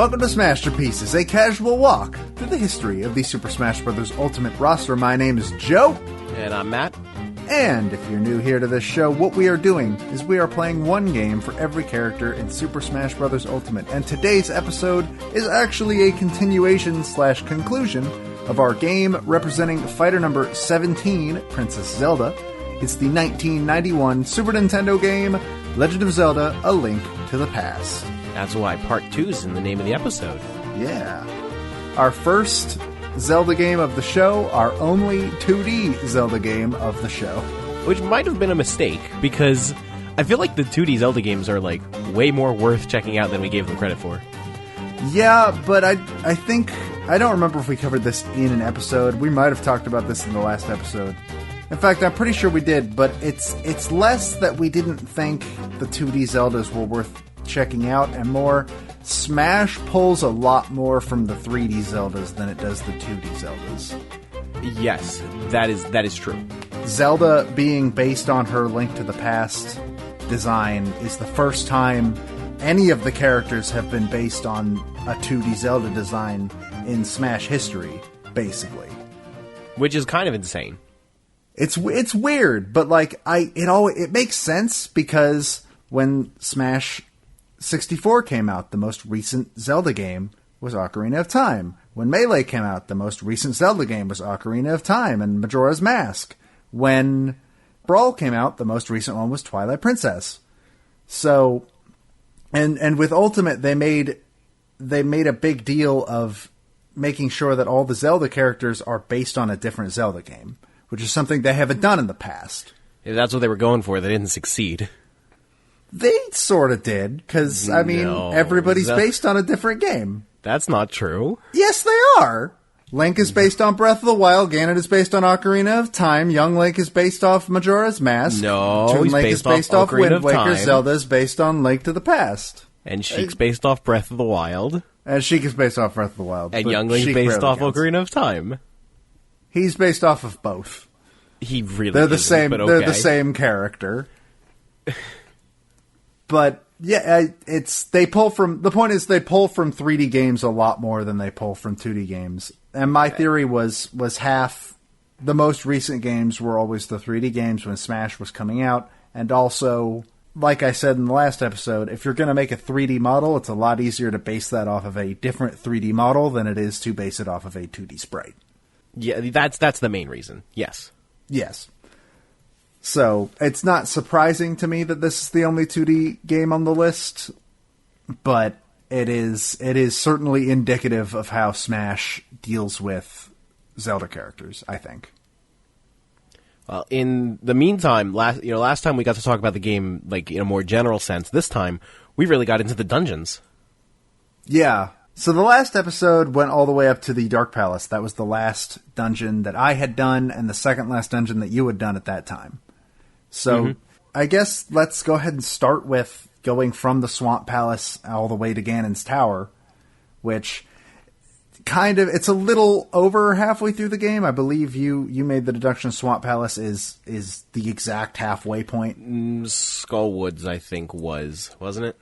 Welcome to Smasterpieces, a casual walk through the history of the Super Smash Bros. Ultimate roster. My name is Joe. And I'm Matt. And if you're new here to this show, what we are doing is we are playing one game for every character in Super Smash Bros. Ultimate. And today's episode is actually a continuation/conclusion of our game representing fighter number 17, Princess Zelda. It's the 1991 Super Nintendo game, Legend of Zelda: A Link to the Past. That's why Part 2 is in the name of the episode. Yeah. Our first Zelda game of the show, our only 2D Zelda game of the show. Which might have been a mistake, because I feel like the 2D Zelda games are, like, way more worth checking out than we gave them credit for. Yeah, but I think... I don't remember if we covered this in an episode. We might have talked about this in the last episode. In fact, I'm pretty sure we did, but it's less that we didn't think the 2D Zeldas were worth checking out, and more, Smash pulls a lot more from the 3D Zeldas than it does the 2D Zeldas. Yes, that is true. Zelda being based on her Link to the Past design is the first time any of the characters have been based on a 2D Zelda design in Smash history, basically. Which is kind of insane. It's weird, but like it makes sense because when Smash 64 came out, the most recent Zelda game was Ocarina of Time. When Melee came out, the most recent Zelda game was Ocarina of Time and Majora's Mask. When Brawl came out, the most recent one was Twilight Princess. So, and with Ultimate, they made a big deal of making sure that all the Zelda characters are based on a different Zelda game, which is something they haven't done in the past. If that's what they were going for, they didn't succeed. They sort of did, because, I mean, everybody's based on a different game. That's not true. Yes, they are. Link is based on Breath of the Wild, Ganon is based on Ocarina of Time, Young Link is based off Majora's Mask, No, Toon he's Link based is based off off Ocarina Wind of Waker, Time. Zelda is based on Link to the Past. And Sheik's based off Breath of the Wild. And Sheik is based off Breath of the Wild. And but Young Link's Sheik based barely off counts. Ocarina of Time. He's based off of both. He really They're the isn't, same. but They're okay. the same character. But yeah, they pull from 3D games a lot more than they pull from 2D games. And my theory was half the most recent games were always the 3D games when Smash was coming out, and also, like I said in the last episode, if you're going to make a 3D model, it's a lot easier to base that off of a different 3D model than it is to base it off of a 2D sprite. Yeah, that's the main reason. Yes. Yes. So, it's not surprising to me that this is the only 2D game on the list, but it is certainly indicative of how Smash deals with Zelda characters, I think. Well, in the meantime, last time we got to talk about the game like in a more general sense. This time, we really got into the dungeons. Yeah. So the last episode went all the way up to the Dark Palace. That was the last dungeon that I had done, and the second last dungeon that you had done at that time. So, I guess let's go ahead and start with going from the Swamp Palace all the way to Ganon's Tower, which it's a little over halfway through the game. I believe you made the deduction Swamp Palace is the exact halfway point. Skullwoods, I think, wasn't it?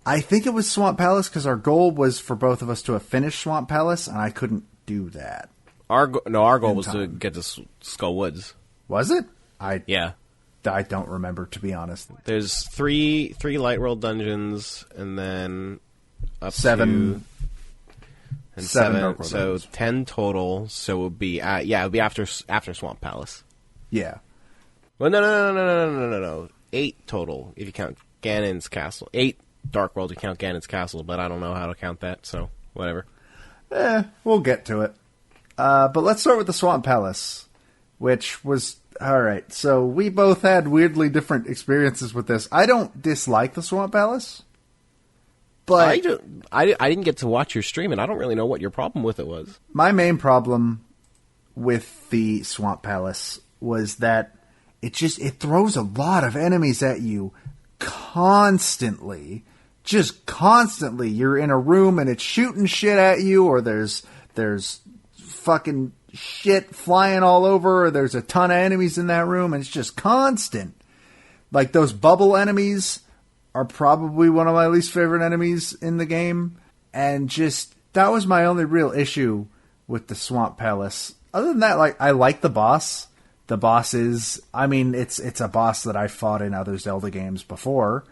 I think it was Swamp Palace because our goal was for both of us to have finished Swamp Palace, and I couldn't do that. Our goal was to get to Skullwoods. Was it? Yeah. I don't remember, to be honest. There's three Light World dungeons, and then up seven. And seven Dark World so dungeons. 10 total. So it would be after Swamp Palace. Yeah. Well, no. 8 total if you count Ganon's castle. 8 Dark World if you count Ganon's castle, but I don't know how to count that, so whatever. We'll get to it. But let's start with the Swamp Palace, which was... Alright, so we both had weirdly different experiences with this. I don't dislike the Swamp Palace, but... I didn't get to watch your stream, and I don't really know what your problem with it was. My main problem with the Swamp Palace was that it throws a lot of enemies at you constantly. Just constantly. You're in a room and it's shooting shit at you, or there's fucking shit flying all over, or there's a ton of enemies in that room, and it's just constant. Like, those bubble enemies are probably one of my least favorite enemies in the game. And just, that was my only real issue with the Swamp Palace. Other than that, like, I like the boss. The boss is, I mean, it's a boss that I fought in other Zelda games before.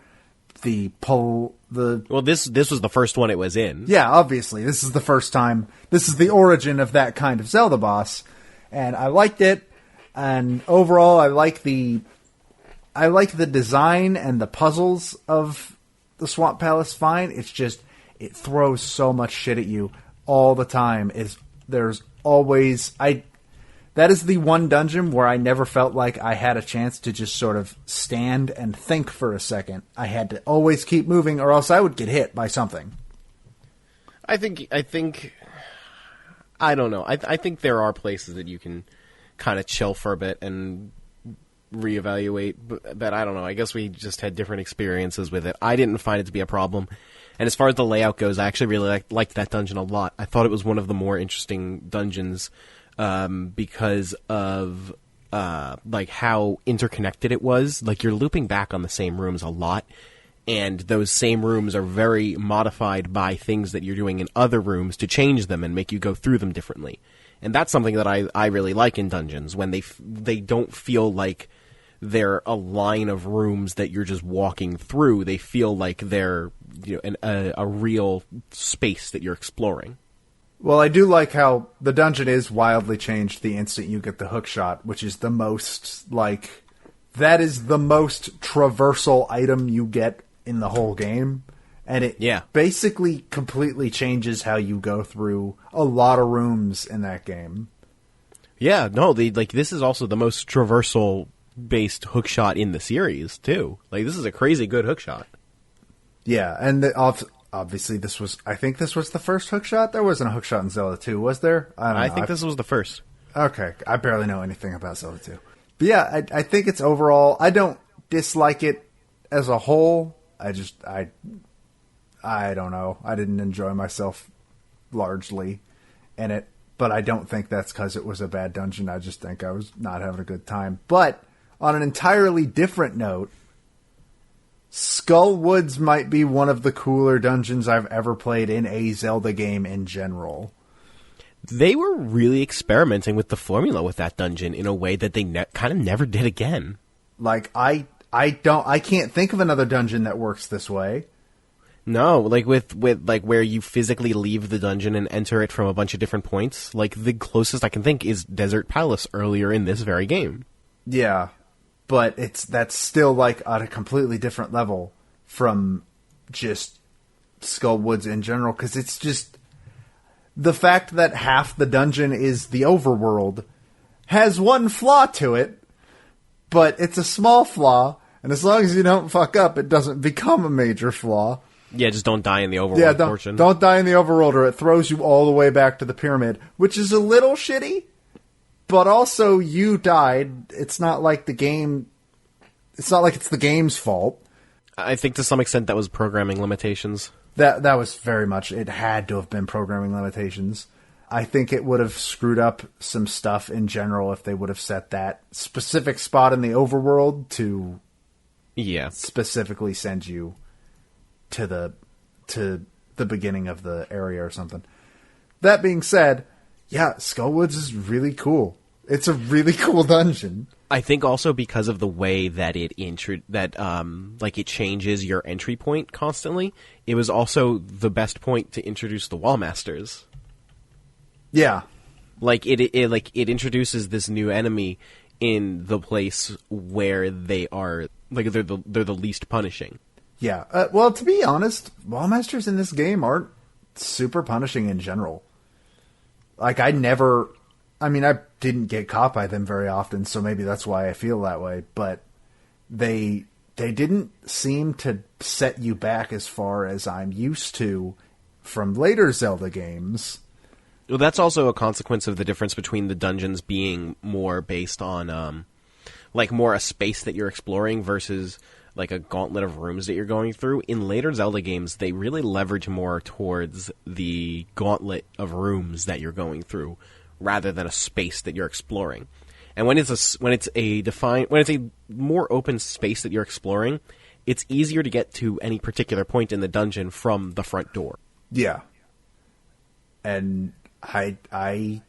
Well, this was the first one it was in. Yeah, obviously. This is the first time. This is the origin of that kind of Zelda boss. And I liked it. And overall, I like the design and the puzzles of the Swamp Palace fine. It's just, it throws so much shit at you all the time. There's always, that is the one dungeon where I never felt like I had a chance to just sort of stand and think for a second. I had to always keep moving or else I would get hit by something. I think, I don't know. I think there are places that you can kind of chill for a bit and reevaluate, but I don't know. I guess we just had different experiences with it. I didn't find it to be a problem. And as far as the layout goes, I actually really liked that dungeon a lot. I thought it was one of the more interesting dungeons because of like how interconnected it was. Like, you're looping back on the same rooms a lot, and those same rooms are very modified by things that you're doing in other rooms to change them and make you go through them differently. And that's something that I really like in dungeons, when they don't feel like they're a line of rooms that you're just walking through. They feel like they're, you know, a real space that you're exploring. Well, I do like how the dungeon is wildly changed the instant you get the hook shot, which is the most, like, that is the most traversal item you get in the whole game. And it basically completely changes how you go through a lot of rooms in that game. Yeah, no, this is also the most traversal-based hookshot in the series, too. Like, this is a crazy good hookshot. Yeah, and obviously I think this was the first hookshot. There wasn't a hookshot in Zelda 2, was there? I think this was the first. Okay, I barely know anything about Zelda 2. But yeah, I think it's overall, I don't dislike it as a whole. I don't know. I didn't enjoy myself largely in it, but I don't think that's because it was a bad dungeon. I just think I was not having a good time. But on an entirely different note, Skull Woods might be one of the cooler dungeons I've ever played in a Zelda game in general. They were really experimenting with the formula with that dungeon in a way that they kind of never did again. Like, I can't think of another dungeon that works this way. No, like with like where you physically leave the dungeon and enter it from a bunch of different points. Like, the closest I can think is Desert Palace earlier in this very game. Yeah, but that's still like at a completely different level from just Skull Woods in general, because it's just the fact that half the dungeon is the overworld has one flaw to it, but it's a small flaw, and as long as you don't fuck up, it doesn't become a major flaw. Yeah, just don't die in the overworld portion. Don't die in the overworld, or it throws you all the way back to the pyramid, which is a little shitty, but also you died. It's not like the game... It's not like it's the game's fault. I think to some extent that was programming limitations. That was very much... It had to have been programming limitations. I think it would have screwed up some stuff in general if they would have set that specific spot in the overworld to specifically send you to the beginning of the area or something. That being said, yeah, Skull Woods is really cool. It's a really cool dungeon. I think also because of the way that it it changes your entry point constantly, it was also the best point to introduce the Wall Masters. Yeah. Like it introduces this new enemy in the place where they are, like, they're the least punishing. Yeah. Well, to be honest, Wall Masters in this game aren't super punishing in general. Like, I didn't get caught by them very often, so maybe that's why I feel that way, but they didn't seem to set you back as far as I'm used to from later Zelda games. Well, that's also a consequence of the difference between the dungeons being more based on, more a space that you're exploring versus like a gauntlet of rooms that you're going through. In later Zelda games, they really leverage more towards the gauntlet of rooms that you're going through, rather than a space that you're exploring. And when it's a more open space that you're exploring, it's easier to get to any particular point in the dungeon from the front door. Yeah. And I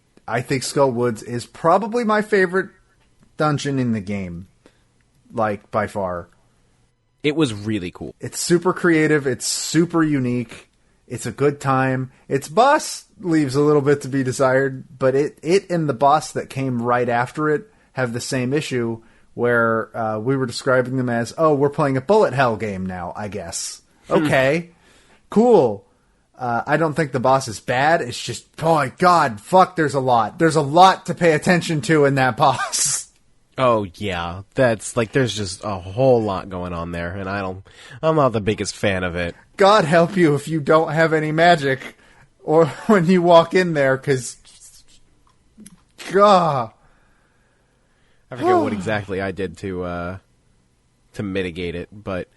think Skull Woods is probably my favorite dungeon in the game. Like, by far. It was really cool. It's super creative. It's super unique. It's a good time. Its boss leaves a little bit to be desired, but it and the boss that came right after it have the same issue where we were describing them as, oh, we're playing a bullet hell game now, I guess. Okay. Cool. I don't think the boss is bad. It's just, oh my god, fuck, there's a lot. There's a lot to pay attention to in that boss. Oh yeah, that's like there's just a whole lot going on there, and I'm not the biggest fan of it. God help you if you don't have any magic, or when you walk in there, because, God, I forget what exactly I did to mitigate it, but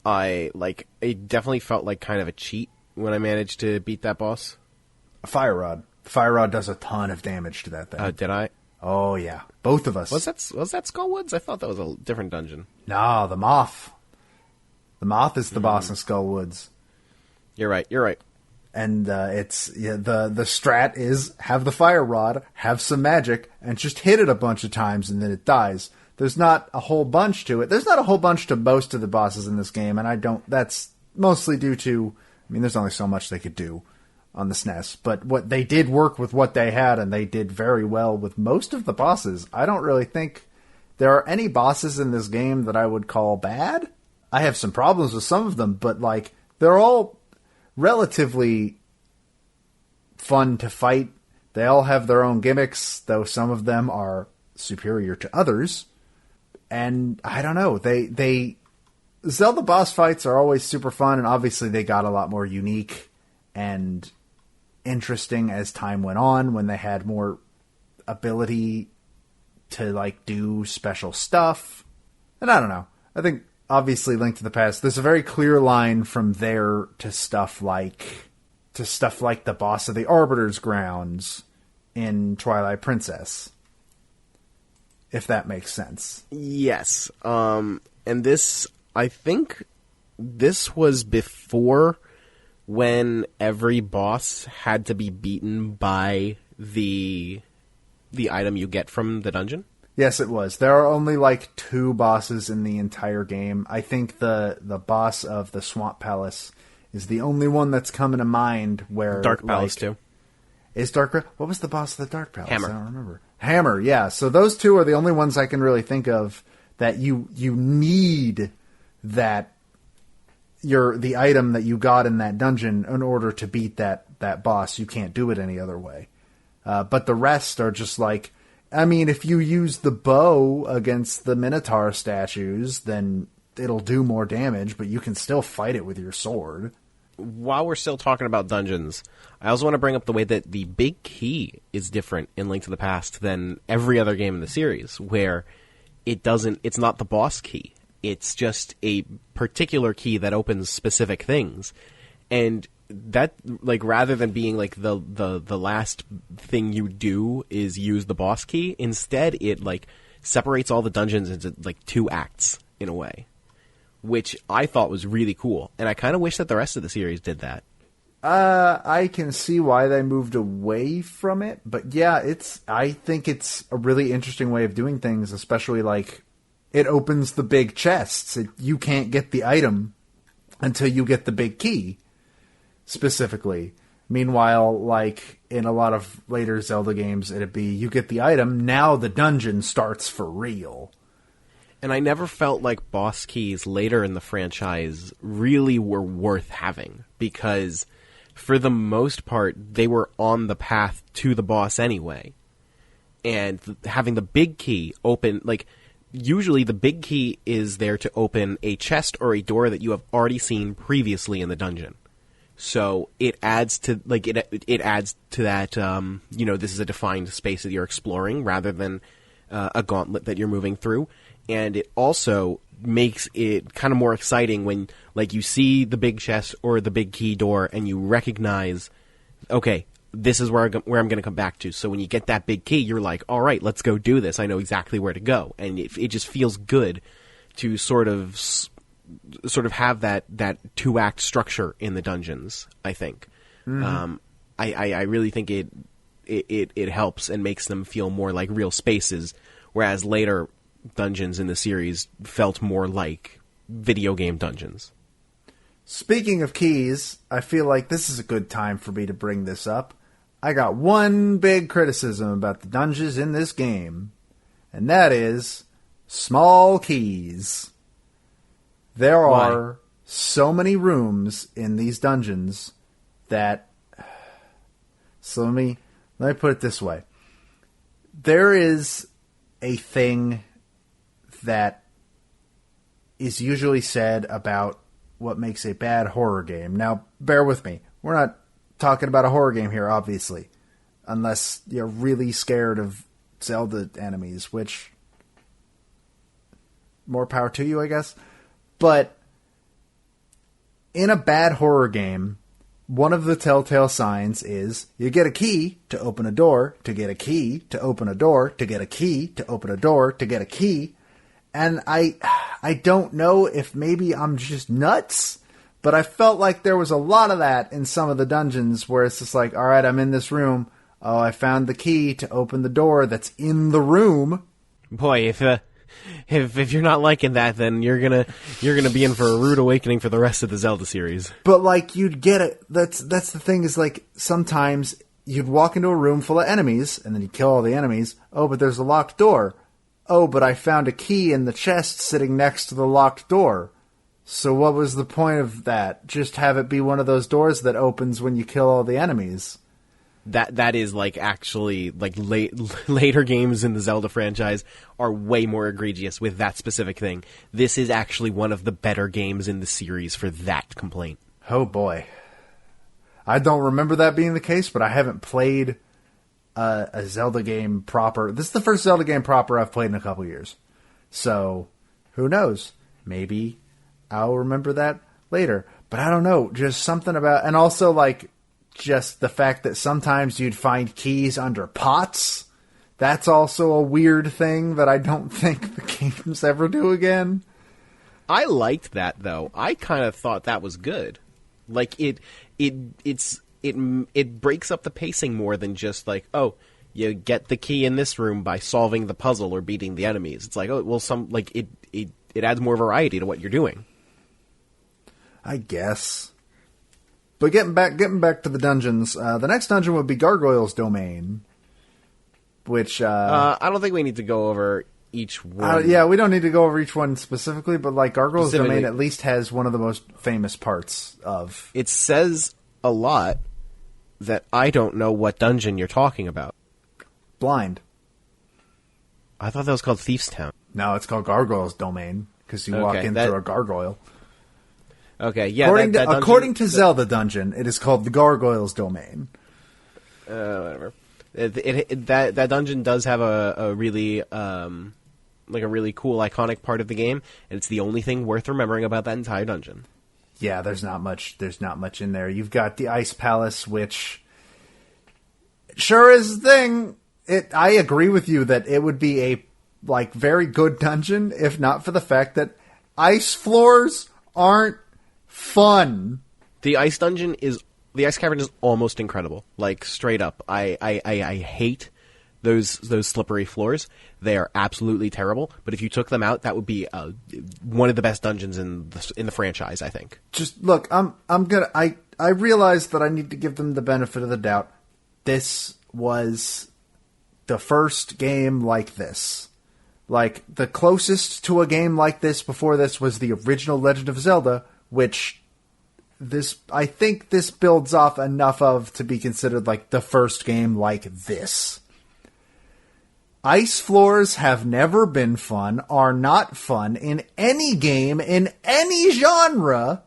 it definitely felt like kind of a cheat when I managed to beat that boss. A fire rod. Fire rod does a ton of damage to that thing. Did I? Oh yeah, both of us. Was that Skull Woods? I thought that was a different dungeon. No, the moth. The moth is the boss in Skull Woods. You're right. And the strat is have the fire rod, have some magic, and just hit it a bunch of times, and then it dies. There's not a whole bunch to it. There's not a whole bunch to most of the bosses in this game, and that's mostly due to, I mean, there's only so much they could do on the SNES, but what they did work with what they had, and they did very well with most of the bosses. I don't really think there are any bosses in this game that I would call bad. I have some problems with some of them, but like they're all relatively fun to fight. They all have their own gimmicks, though some of them are superior to others. And I don't know, Zelda boss fights are always super fun, and obviously they got a lot more unique and interesting as time went on, when they had more ability to like do special stuff. And I don't know, I think obviously Link to the Past, there's a very clear line from there to stuff like the boss of the Arbiter's Grounds in Twilight Princess, if that makes sense. Yes. And this, I think this was before when every boss had to be beaten by the item you get from the dungeon? Yes, it was. There are only like 2 bosses in the entire game. I think the boss of the Swamp Palace is the only one that's coming to mind where... Dark Palace, too. Is Dark... What was the boss of the Dark Palace? Hammer. I don't remember. Hammer, yeah. So those 2 are the only ones I can really think of that you need that... the item that you got in that dungeon in order to beat that boss. You can't do it any other way. But the rest are just like, I mean, if you use the bow against the Minotaur statues, then it'll do more damage, but you can still fight it with your sword. While we're still talking about dungeons, I also want to bring up the way that the big key is different in Link to the Past than every other game in the series, where it's not the boss key. It's just a particular key that opens specific things. And that, like, rather than being like the last thing you do is use the boss key, instead it like separates all the dungeons into like 2 acts in a way, which I thought was really cool. And I kind of wish that the rest of the series did that. I can see why they moved away from it, but yeah, I think it's a really interesting way of doing things, especially like it opens the big chests. You can't get the item until you get the big key, specifically. Meanwhile, like in a lot of later Zelda games, it'd be you get the item, now the dungeon starts for real. And I never felt like boss keys later in the franchise really were worth having, because for the most part, they were on the path to the boss anyway. And having the big key open, like, usually the big key is there to open a chest or a door that you have already seen previously in the dungeon. So it adds to, like, it adds to that, this is a defined space that you're exploring rather than a gauntlet that you're moving through. And it also makes it kind of more exciting when, like, you see the big chest or the big key door and you recognize, okay, this is where I'm going to come back to. So when you get that big key, you're like, all right, let's go do this. I know exactly where to go. And it just feels good to sort of have that 2-act structure in the dungeons, I think. I really think it helps and makes them feel more like real spaces, whereas later dungeons in the series felt more like video game dungeons. Speaking of keys, I feel like this is a good time for me to bring this up. I got one big criticism about the dungeons in this game, and that is small keys. There are so many rooms in these dungeons that... So let me put it this way. There is a thing that is usually said about what makes a bad horror game. Now, bear with me. We're not talking about a horror game here, obviously. Unless you're really scared of Zelda enemies, which... more power to you, I guess. But in a bad horror game, one of the telltale signs is you get a key to open a door, to get a key to open a door, to get a key to open a door, to get a key. And I don't know if maybe I'm just nuts, but I felt like there was a lot of that in some of the dungeons where it's just like, all right, I'm in this room. Oh, I found the key to open the door that's in the room. Boy, if you're not liking that, then you're gonna be in for a rude awakening for the rest of the Zelda series. But like, you'd get it. That's the thing, is like, sometimes you'd walk into a room full of enemies and then you kill all the enemies. Oh, but there's a locked door. Oh, but I found a key in the chest sitting next to the locked door. So what was the point of that? Just have it be one of those doors that opens when you kill all the enemies. That is like, actually, like, later games in the Zelda franchise are way more egregious with that specific thing. This is actually one of the better games in the series for that complaint. Oh boy. I don't remember that being the case, but I haven't played a Zelda game proper. This is the first Zelda game proper I've played in a couple years. So, who knows? Maybe I'll remember that later. But I don't know. Just something about... And also, like, just the fact that sometimes you'd find keys under pots. That's also a weird thing that I don't think the games ever do again. I liked that, though. I kind of thought that was good. Like, it breaks up the pacing more than just like, oh, you get the key in this room by solving the puzzle or beating the enemies. It's like, oh, well, it adds more variety to what you're doing. I guess. But getting back to the dungeons, the next dungeon would be Gargoyle's Domain, which I don't think we need to go over each one. Yeah, we don't need to go over each one specifically, but like Gargoyle's Domain at least has one of the most famous parts of. It says a lot that I don't know what dungeon you're talking about. Blind. I thought that was called Thief's Town. No, it's called Gargoyle's Domain because you walk in through a gargoyle. Okay, yeah. According to Zelda Dungeon, it is called the Gargoyle's Domain. Whatever. That dungeon does have a really a really cool iconic part of the game, and it's the only thing worth remembering about that entire dungeon. Yeah, there's not much in there. You've got the Ice Palace, which sure is a thing. I agree with you that it would be a very good dungeon if not for the fact that ice floors aren't fun. The ice cavern is almost incredible. Like, straight up. I hate those slippery floors. They are absolutely terrible. But if you took them out, that would be one of the best dungeons in the franchise, I think. Just look, I realize that I need to give them the benefit of the doubt. This was the first game like this. Like, the closest to a game like this before this was the original Legend of Zelda, which I think this builds off enough of to be considered like the first game like this. Ice floors have never been fun, are not fun in any game, in any genre.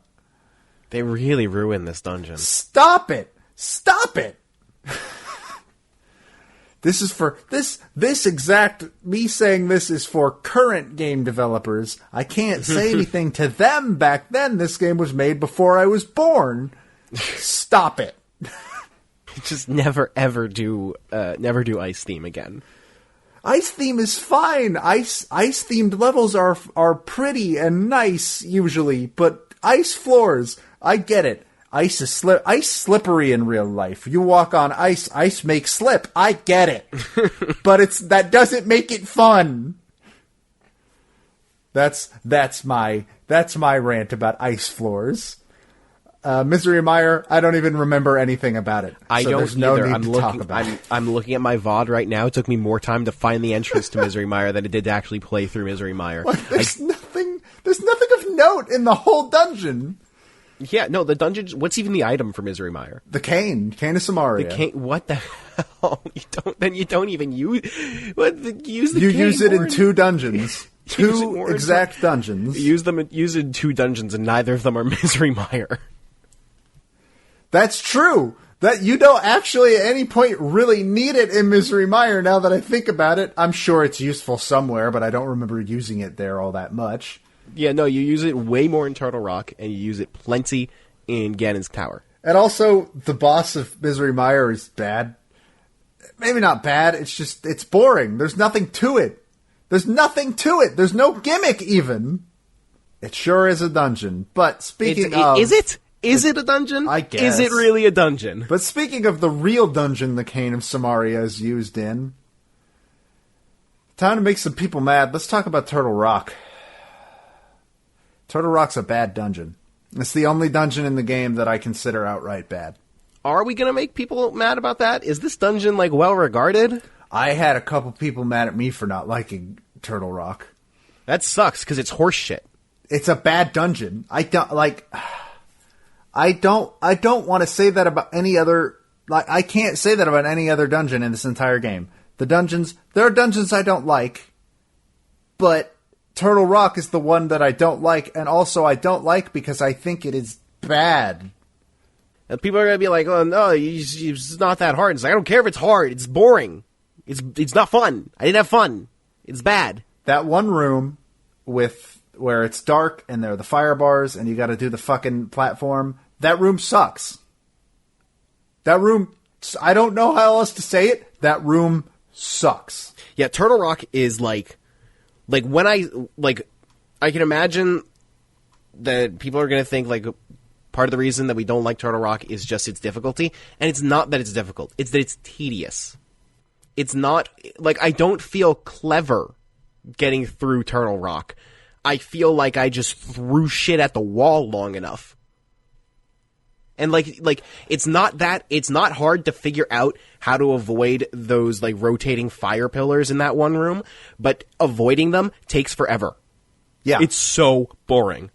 They really ruined this dungeon. Stop it! Stop it! This is for me saying this is for current game developers. I can't say anything to them back then. This game was made before I was born. Stop it. Just never ever do Ice Theme again. Ice Theme is fine. Ice themed levels are pretty and nice usually, but ice floors, I get it. ice slippery in real life. You walk on ice makes slip. I get it. But that doesn't make it fun. That's my rant about ice floors. Misery Mire, I don't even remember anything about it. I don't there's no either. need I'm to looking. talk about it. I'm looking at my VOD right now. It took me more time to find the entrance to Misery Mire than it did to actually play through Misery Mire. There's nothing of note in the whole dungeon. Yeah, no, the dungeon. What's even the item for Misery Mire? The cane of Samaria. What the hell? You don't even use. Use the You cane use it more in 2 dungeons. Use it 2 more exact dungeons. Use it in 2 dungeons, and neither of them are Misery Mire. That's true. That you don't actually at any point really need it in Misery Mire now that I think about it. I'm sure it's useful somewhere, but I don't remember using it there all that much. Yeah, no, you use it way more in Turtle Rock, and you use it plenty in Ganon's Tower. And also, the boss of Misery Mire is bad. Maybe not bad, it's boring. There's nothing to it. There's no gimmick even. It sure is a dungeon. But speaking of... Is it? Is it a dungeon? I guess. Is it really a dungeon? But speaking of the real dungeon the Cane of Samaria is used in, time to make some people mad. Let's talk about Turtle Rock. Turtle Rock's a bad dungeon. It's the only dungeon in the game that I consider outright bad. Are we going to make people mad about that? Is this dungeon, well regarded? I had a couple people mad at me for not liking Turtle Rock. That sucks, because it's horse shit. It's a bad dungeon. I don't want to say that about any other... I can't say that about any other dungeon in this entire game. There are dungeons I don't like, but Turtle Rock is the one that I don't like, and also I don't like because I think it is bad. And people are going to be like, oh, no, it's not that hard. It's like, I don't care if it's hard. It's boring. It's not fun. I didn't have fun. It's bad. That one room where it's dark and there are the fire bars and you got to do the fucking platform, that room sucks. That room, I don't know how else to say it. That room sucks. Yeah, Turtle Rock is when I can imagine that people are going to think part of the reason that we don't like Turtle Rock is just its difficulty, and it's not that it's difficult, it's that it's tedious. It's not, I don't feel clever getting through Turtle Rock. I feel like I just threw shit at the wall long enough. And it's not hard to figure out how to avoid those rotating fire pillars in that one room, but avoiding them takes forever. Yeah. It's so boring.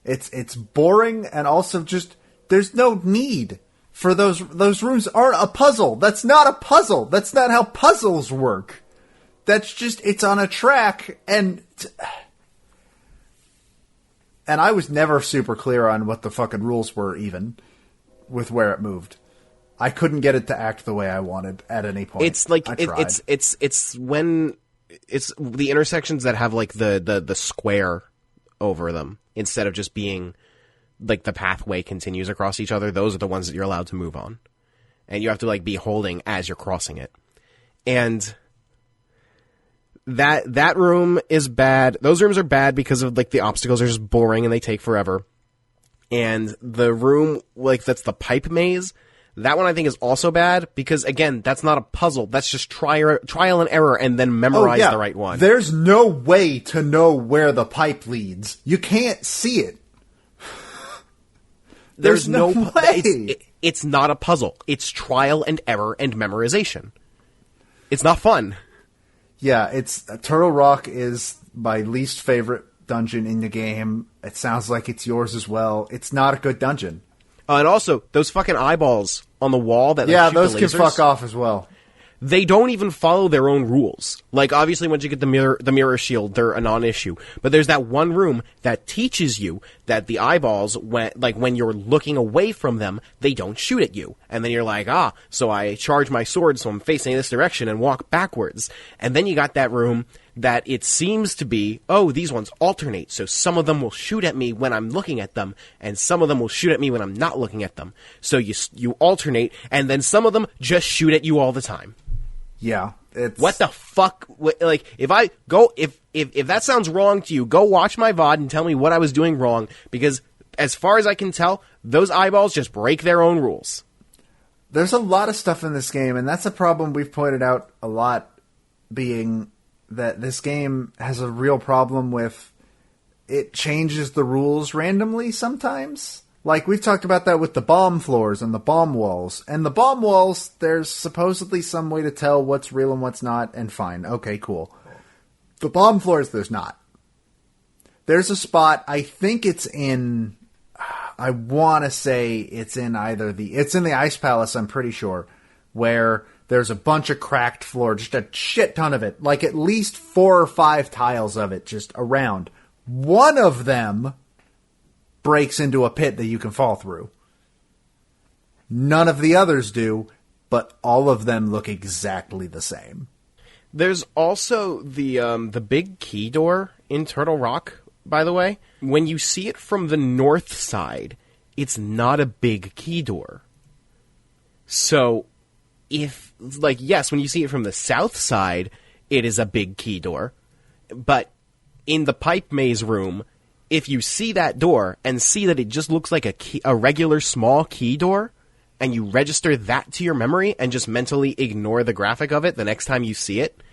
It's boring, and also just there's no need for those rooms aren't a puzzle. That's not a puzzle. That's not how puzzles work. That's just it's on a track, and I was never super clear on what the fucking rules were even with where it moved. I couldn't get it to act the way I wanted at any point. It's it's when it's the intersections that have the square over them instead of just being the pathway continues across each other. Those are the ones that you're allowed to move on, and you have to be holding as you're crossing it. And that room is bad. Those rooms are bad because of the obstacles are just boring and they take forever. And the room that's the pipe maze, that one I think is also bad because again, that's not a puzzle. That's just trial and error and then memorize the right one. There's no way to know where the pipe leads. You can't see it. There's no way. It's not a puzzle. It's trial and error and memorization. It's not fun. Yeah, Turtle Rock is my least favorite dungeon in the game. It sounds like it's yours as well. It's not a good dungeon. And also, those fucking eyeballs on the wall that shoot those can fuck off as well. They don't even follow their own rules. Obviously, once you get the mirror shield, they're a non-issue. But there's that one room that teaches you that the eyeballs, when you're looking away from them, they don't shoot at you. And then you're so I charge my sword so I'm facing this direction and walk backwards. And then you got that room that it seems to be, these ones alternate. So some of them will shoot at me when I'm looking at them, and some of them will shoot at me when I'm not looking at them. So you alternate, and then some of them just shoot at you all the time. Yeah, what the fuck? If that sounds wrong to you, go watch my VOD and tell me what I was doing wrong. Because as far as I can tell, Those eyeballs just break their own rules. There's a lot of stuff in this game, and that's a problem we've pointed out a lot, being that this game has a real problem with it changes the rules randomly sometimes. Like, we've talked about that with the bomb floors and the bomb walls. And the bomb walls, there's supposedly some way to tell what's real and what's not, and fine. Okay, cool. The bomb floors, there's not. There's a spot, I think it's in... I want to say it's in either it's in the Ice Palace, I'm pretty sure, where there's a bunch of cracked floor, just a shit ton of it, like at least 4 or 5 tiles of it just around. One of them breaks into a pit that you can fall through. None of the others do, but all of them look exactly the same. There's also the big key door in Turtle Rock, by the way. When you see it from the north side, it's not a big key door. So, yes, when you see it from the south side, it is a big key door. But in the pipe maze room, if you see that door and see that it just looks like a regular small key door, and you register that to your memory and just mentally ignore the graphic of it the next time you see it,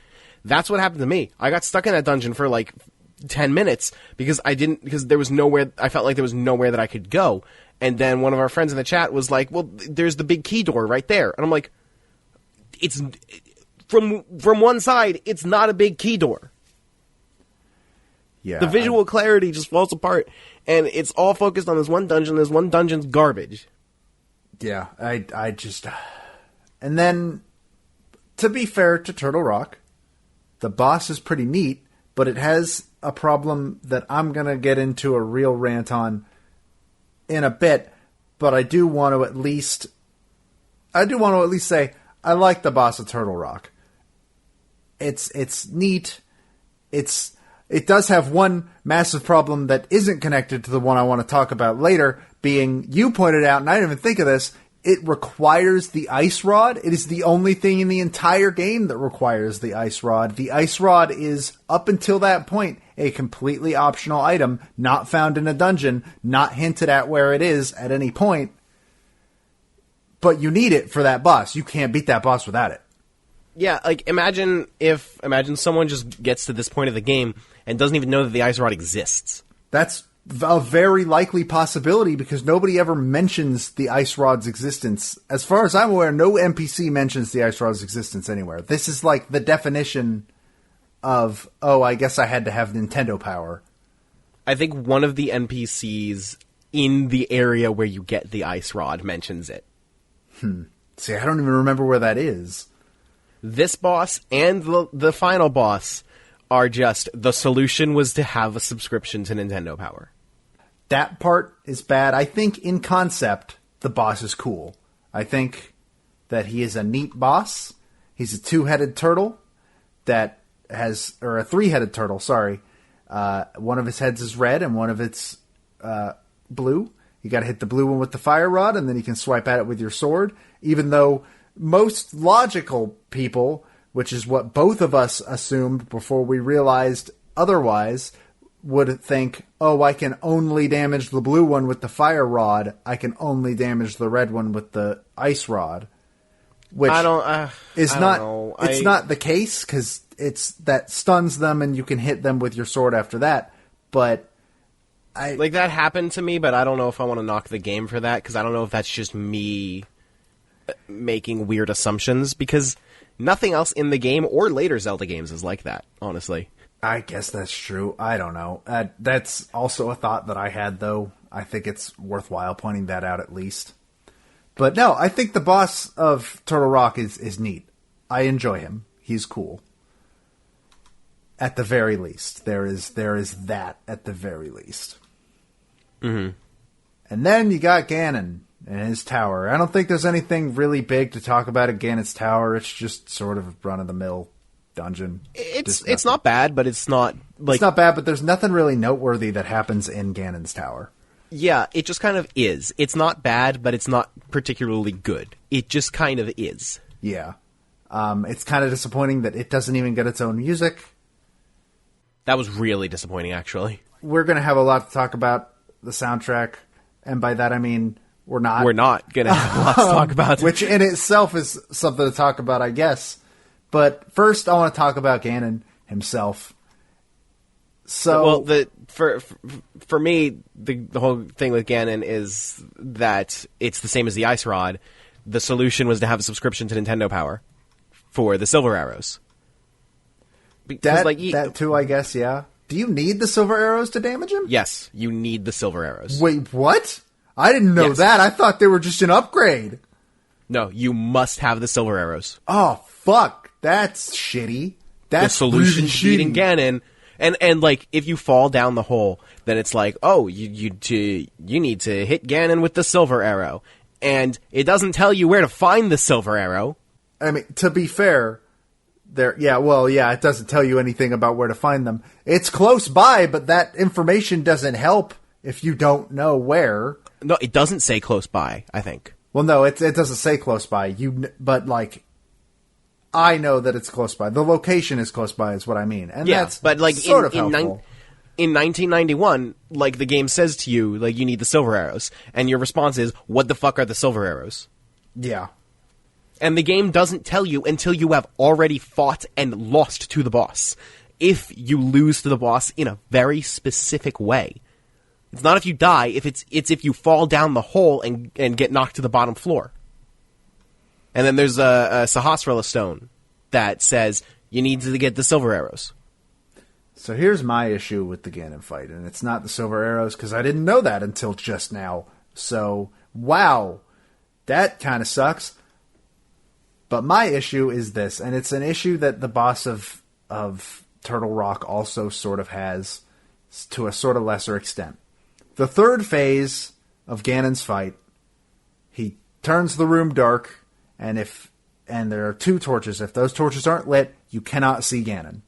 that's what happened to me. I got stuck in that dungeon for 10 minutes because there was nowhere, I felt like there was nowhere that I could go. And then one of our friends in the chat was like, well, there's the big key door right there. And I'm like, it's from one side, it's not a big key door. Yeah. The visual clarity just falls apart, and it's all focused on this one dungeon. This one dungeon's garbage. Yeah, I just... And then, to be fair to Turtle Rock, the boss is pretty neat, but it has a problem that I'm going to get into a real rant on in a bit, but I do want to at least say I like the boss of Turtle Rock. It's neat. It does have one massive problem that isn't connected to the one I want to talk about later, being, you pointed out, and I didn't even think of this, it requires the ice rod. It is the only thing in the entire game that requires the ice rod. The ice rod is, up until that point, a completely optional item, not found in a dungeon, not hinted at where it is at any point. But you need it for that boss. You can't beat that boss without it. Yeah, imagine someone just gets to this point of the game and doesn't even know that the ice rod exists. That's a very likely possibility because nobody ever mentions the ice rod's existence. As far as I'm aware, no NPC mentions the ice rod's existence anywhere. This is like the definition of, oh, I guess I had to have Nintendo power. I think one of the NPCs in the area where you get the ice rod mentions it. See, I don't even remember where that is. This boss and the final boss are just, the solution was to have a subscription to Nintendo Power. That part is bad. I think in concept, the boss is cool. I think that he is a neat boss. He's a 2-headed turtle or a 3-headed turtle, sorry. One of his heads is red and one of it's blue. You gotta hit the blue one with the fire rod and then you can swipe at it with your sword. Even though most logical people, which is what both of us assumed before we realized otherwise, would think, oh, I can only damage the blue one with the fire rod. I can only damage the red one with the ice rod. Which it's not the case, because that stuns them and you can hit them with your sword after that. But that happened to me, but I don't know if I want to knock the game for that, because I don't know if that's just me making weird assumptions, because nothing else in the game or later Zelda games is like that, honestly. I guess that's true. I don't know. That's also a thought that I had, though. I think it's worthwhile pointing that out at least. But no, I think the boss of Turtle Rock is neat. I enjoy him. He's cool. At the very least. There is that at the very least. Mm-hmm. And then you got Ganon and his tower. I don't think there's anything really big to talk about at Ganon's tower. It's just sort of a run-of-the-mill dungeon. It's not bad, but it's not it's not bad, but there's nothing really noteworthy that happens in Ganon's tower. Yeah, it just kind of is. It's not bad, but it's not particularly good. It just kind of is. Yeah. It's kind of disappointing that it doesn't even get its own music. That was really disappointing, actually. We're going to have a lot to talk about the soundtrack, and by that I mean We're not. We're not going to have lots to talk about. Which in itself is something to talk about, I guess. But first, I want to talk about Ganon himself. So, well, for me, the whole thing with Ganon is that it's the same as the Ice Rod. The solution was to have a subscription to Nintendo Power for the Silver Arrows. Because, that too, I guess, yeah. Do you need the Silver Arrows to damage him? Yes, you need the Silver Arrows. Wait, what? I didn't know that. I thought they were just an upgrade. No, you must have the Silver Arrows. Oh, fuck. That's shitty. That's the solution really to beating shitty. Ganon. And like, if you fall down the hole, then it's like, oh, you need to hit Ganon with the Silver Arrow. And it doesn't tell you where to find the Silver Arrow. I mean, to be fair, it doesn't tell you anything about where to find them. It's close by, but that information doesn't help if you don't know where. No, it doesn't say close by, I think. Well, no, it doesn't say close by. But like, I know that it's close by. The location is close by, is what I mean, and that's but like sort of helpful. In 1991, like the game says to you, like you need the Silver Arrows, and your response is, "What the fuck are the Silver Arrows?" Yeah. And the game doesn't tell you until you have already fought and lost to the boss. If you lose to the boss in a very specific way. It's not if you die, it's if you fall down the hole and get knocked to the bottom floor. And then there's a Sahasrara stone that says you need to get the Silver Arrows. So here's my issue with the Ganon fight, and it's not the Silver Arrows, because I didn't know that until just now. So, wow, that kind of sucks. But my issue is this, and it's an issue that the boss of Turtle Rock also sort of has, to a sort of lesser extent. The third phase of Ganon's fight, he turns the room dark, and there are 2 torches. If those torches aren't lit, you cannot see Ganon.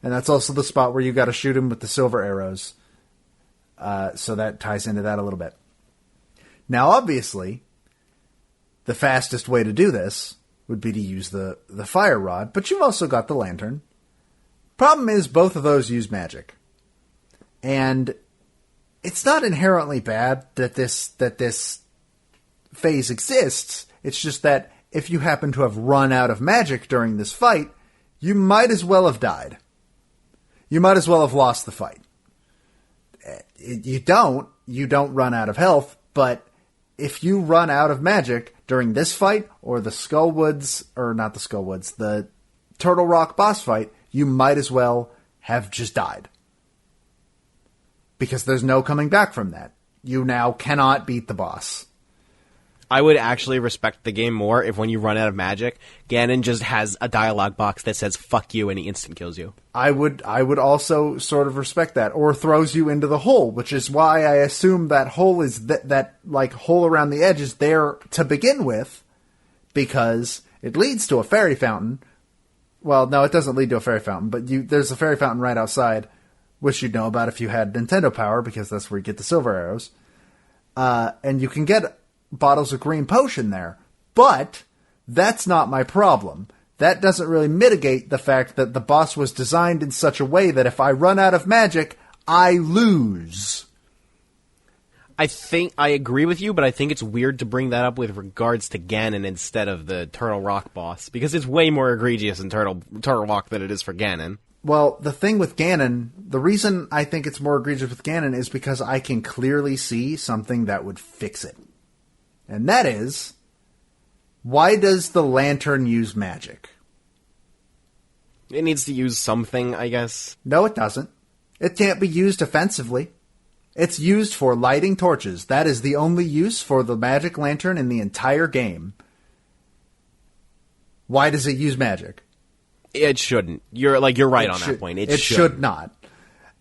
And that's also the spot where you got to shoot him with the Silver Arrows. So that ties into that a little bit. Now, obviously, the fastest way to do this would be to use the Fire Rod, but you've also got the Lantern. Problem is, both of those use magic. And it's not inherently bad that this phase exists. It's just that if you happen to have run out of magic during this fight, you might as well have died. You might as well have lost the fight. You don't run out of health, but if you run out of magic during this fight or the the Turtle Rock boss fight, you might as well have just died. Because there's no coming back from that. You now cannot beat the boss. I would actually respect the game more if when you run out of magic, Ganon just has a dialogue box that says "fuck you" and he instant kills you. I would also sort of respect that, or throws you into the hole, which is why I assume that hole is that like hole around the edge is there to begin with, because it leads to a fairy fountain. Well, no, it doesn't lead to a fairy fountain, but there's a fairy fountain right outside, which you'd know about if you had Nintendo Power, because that's where you get the Silver Arrows. And you can get bottles of green potion there. But that's not my problem. That doesn't really mitigate the fact that the boss was designed in such a way that if I run out of magic, I lose. I think I agree with you, but I think it's weird to bring that up with regards to Ganon instead of the Turtle Rock boss, because it's way more egregious in Turtle Rock than it is for Ganon. Well, the thing with Ganon, the reason I think it's more egregious with Ganon is because I can clearly see something that would fix it. And that is, why does the lantern use magic? It needs to use something, I guess. No, it doesn't. It can't be used offensively. It's used for lighting torches. That is the only use for the magic lantern in the entire game. Why does it use magic? It shouldn't. You're right on that point. It should not.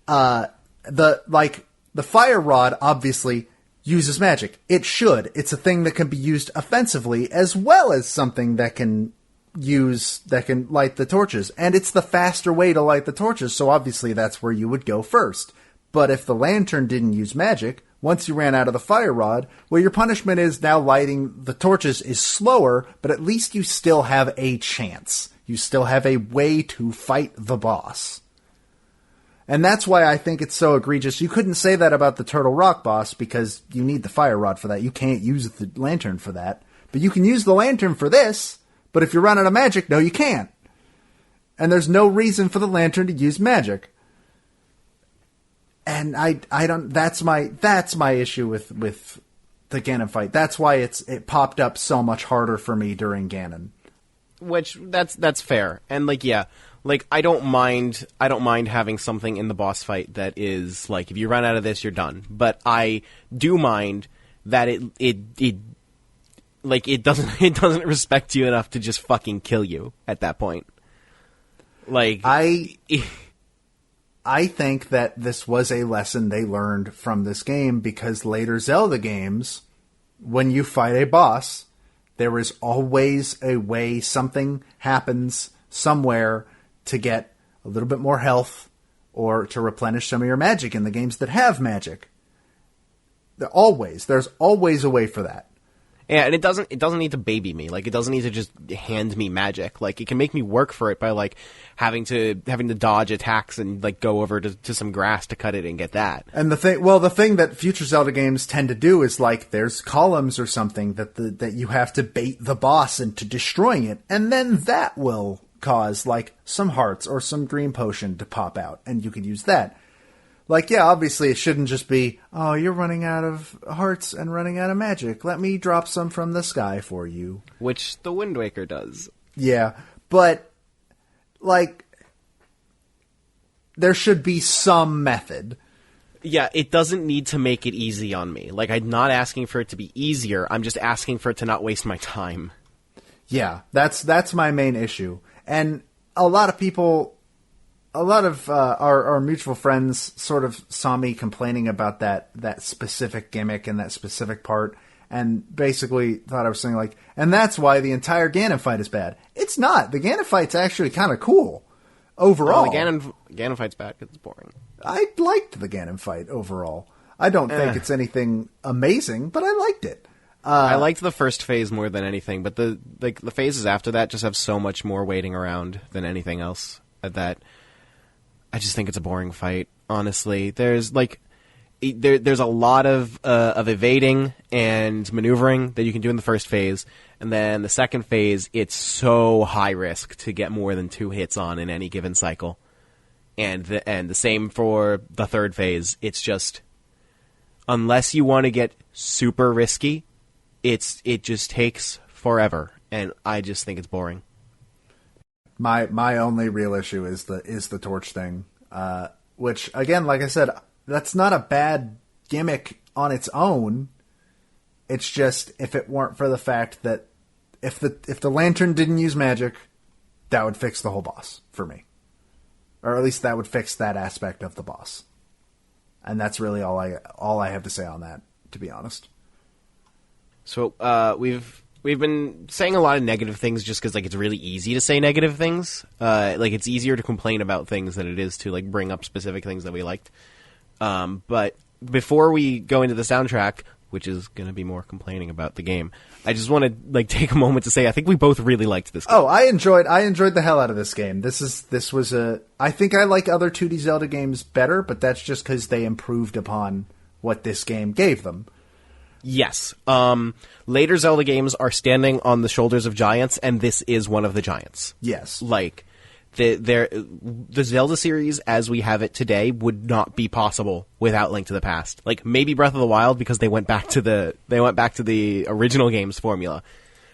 The fire rod obviously uses magic. It should. It's a thing that can be used offensively as well as something that can light the torches. And it's the faster way to light the torches, so obviously that's where you would go first. But if the lantern didn't use magic, once you ran out of the fire rod, well, your punishment is now lighting the torches is slower, but at least you still have a chance. You still have a way to fight the boss. And that's why I think it's so egregious. You couldn't say that about the Turtle Rock boss because you need the fire rod for that. You can't use the lantern for that. But you can use the lantern for this, but if you run out of magic, no, you can't. And there's no reason for the lantern to use magic. And I don't, that's my issue with the Ganon fight. That's why it popped up so much harder for me during Ganon. Which, that's fair. And, like, yeah. Like, I don't mind having something in the boss fight that is, like, if you run out of this, you're done. But I do mind that it doesn't respect you enough to just fucking kill you at that point. Like, I think that this was a lesson they learned from this game because later Zelda games, when you fight a boss, there is always a way something happens somewhere to get a little bit more health or to replenish some of your magic in the games that have magic. There's always a way for that. Yeah, and it doesn't need to baby me. Like, it doesn't need to just hand me magic. Like, it can make me work for it by, like, having to dodge attacks and, like, go over to some grass to cut it and get that. And the thing that future Zelda games tend to do is, like, there's columns or something that you have to bait the boss into destroying it, and then that will cause, like, some hearts or some green potion to pop out, and you could use that. Like, yeah, obviously it shouldn't just be, oh, you're running out of hearts and running out of magic. Let me drop some from the sky for you. Which the Wind Waker does. Yeah, but, like, there should be some method. Yeah, it doesn't need to make it easy on me. Like, I'm not asking for it to be easier. I'm just asking for it to not waste my time. Yeah, that's my main issue. And a lot of our mutual friends sort of saw me complaining about that specific gimmick and that specific part, and basically thought I was saying, like, and that's why the entire Ganon fight is bad. It's not. The Ganon fight's actually kind of cool overall. Oh, the Ganon fight's bad because it's boring. I liked the Ganon fight overall. I don't think it's anything amazing, but I liked it. I liked the first phase more than anything, but the phases after that just have so much more waiting around than anything else that I just think it's a boring fight. Honestly, there's a lot of evading and maneuvering that you can do in the first phase, and then the second phase, it's so high risk to get more than 2 hits on in any given cycle, and the same for the third phase. It's just, unless you want to get super risky, it just takes forever, and I just think it's boring. My only real issue is the torch thing, which, again, like I said, that's not a bad gimmick on its own. It's just, if it weren't for the fact that if the lantern didn't use magic, that would fix the whole boss for me, or at least that would fix that aspect of the boss. And that's really all I have to say on that, to be honest. So we've been saying a lot of negative things just because, like, it's really easy to say negative things. Like, it's easier to complain about things than it is to, like, bring up specific things that we liked. But before we go into the soundtrack, which is going to be more complaining about the game, I just want to, like, take a moment to say I think we both really liked this game. Oh, I enjoyed the hell out of this game. I think I like other 2D Zelda games better, but that's just because they improved upon what this game gave them. Yes. Later Zelda games are standing on the shoulders of giants, and this is one of the giants. Yes. Like, the Zelda series as we have it today would not be possible without Link to the Past. Like, maybe Breath of the Wild, because they went back to the original game's formula.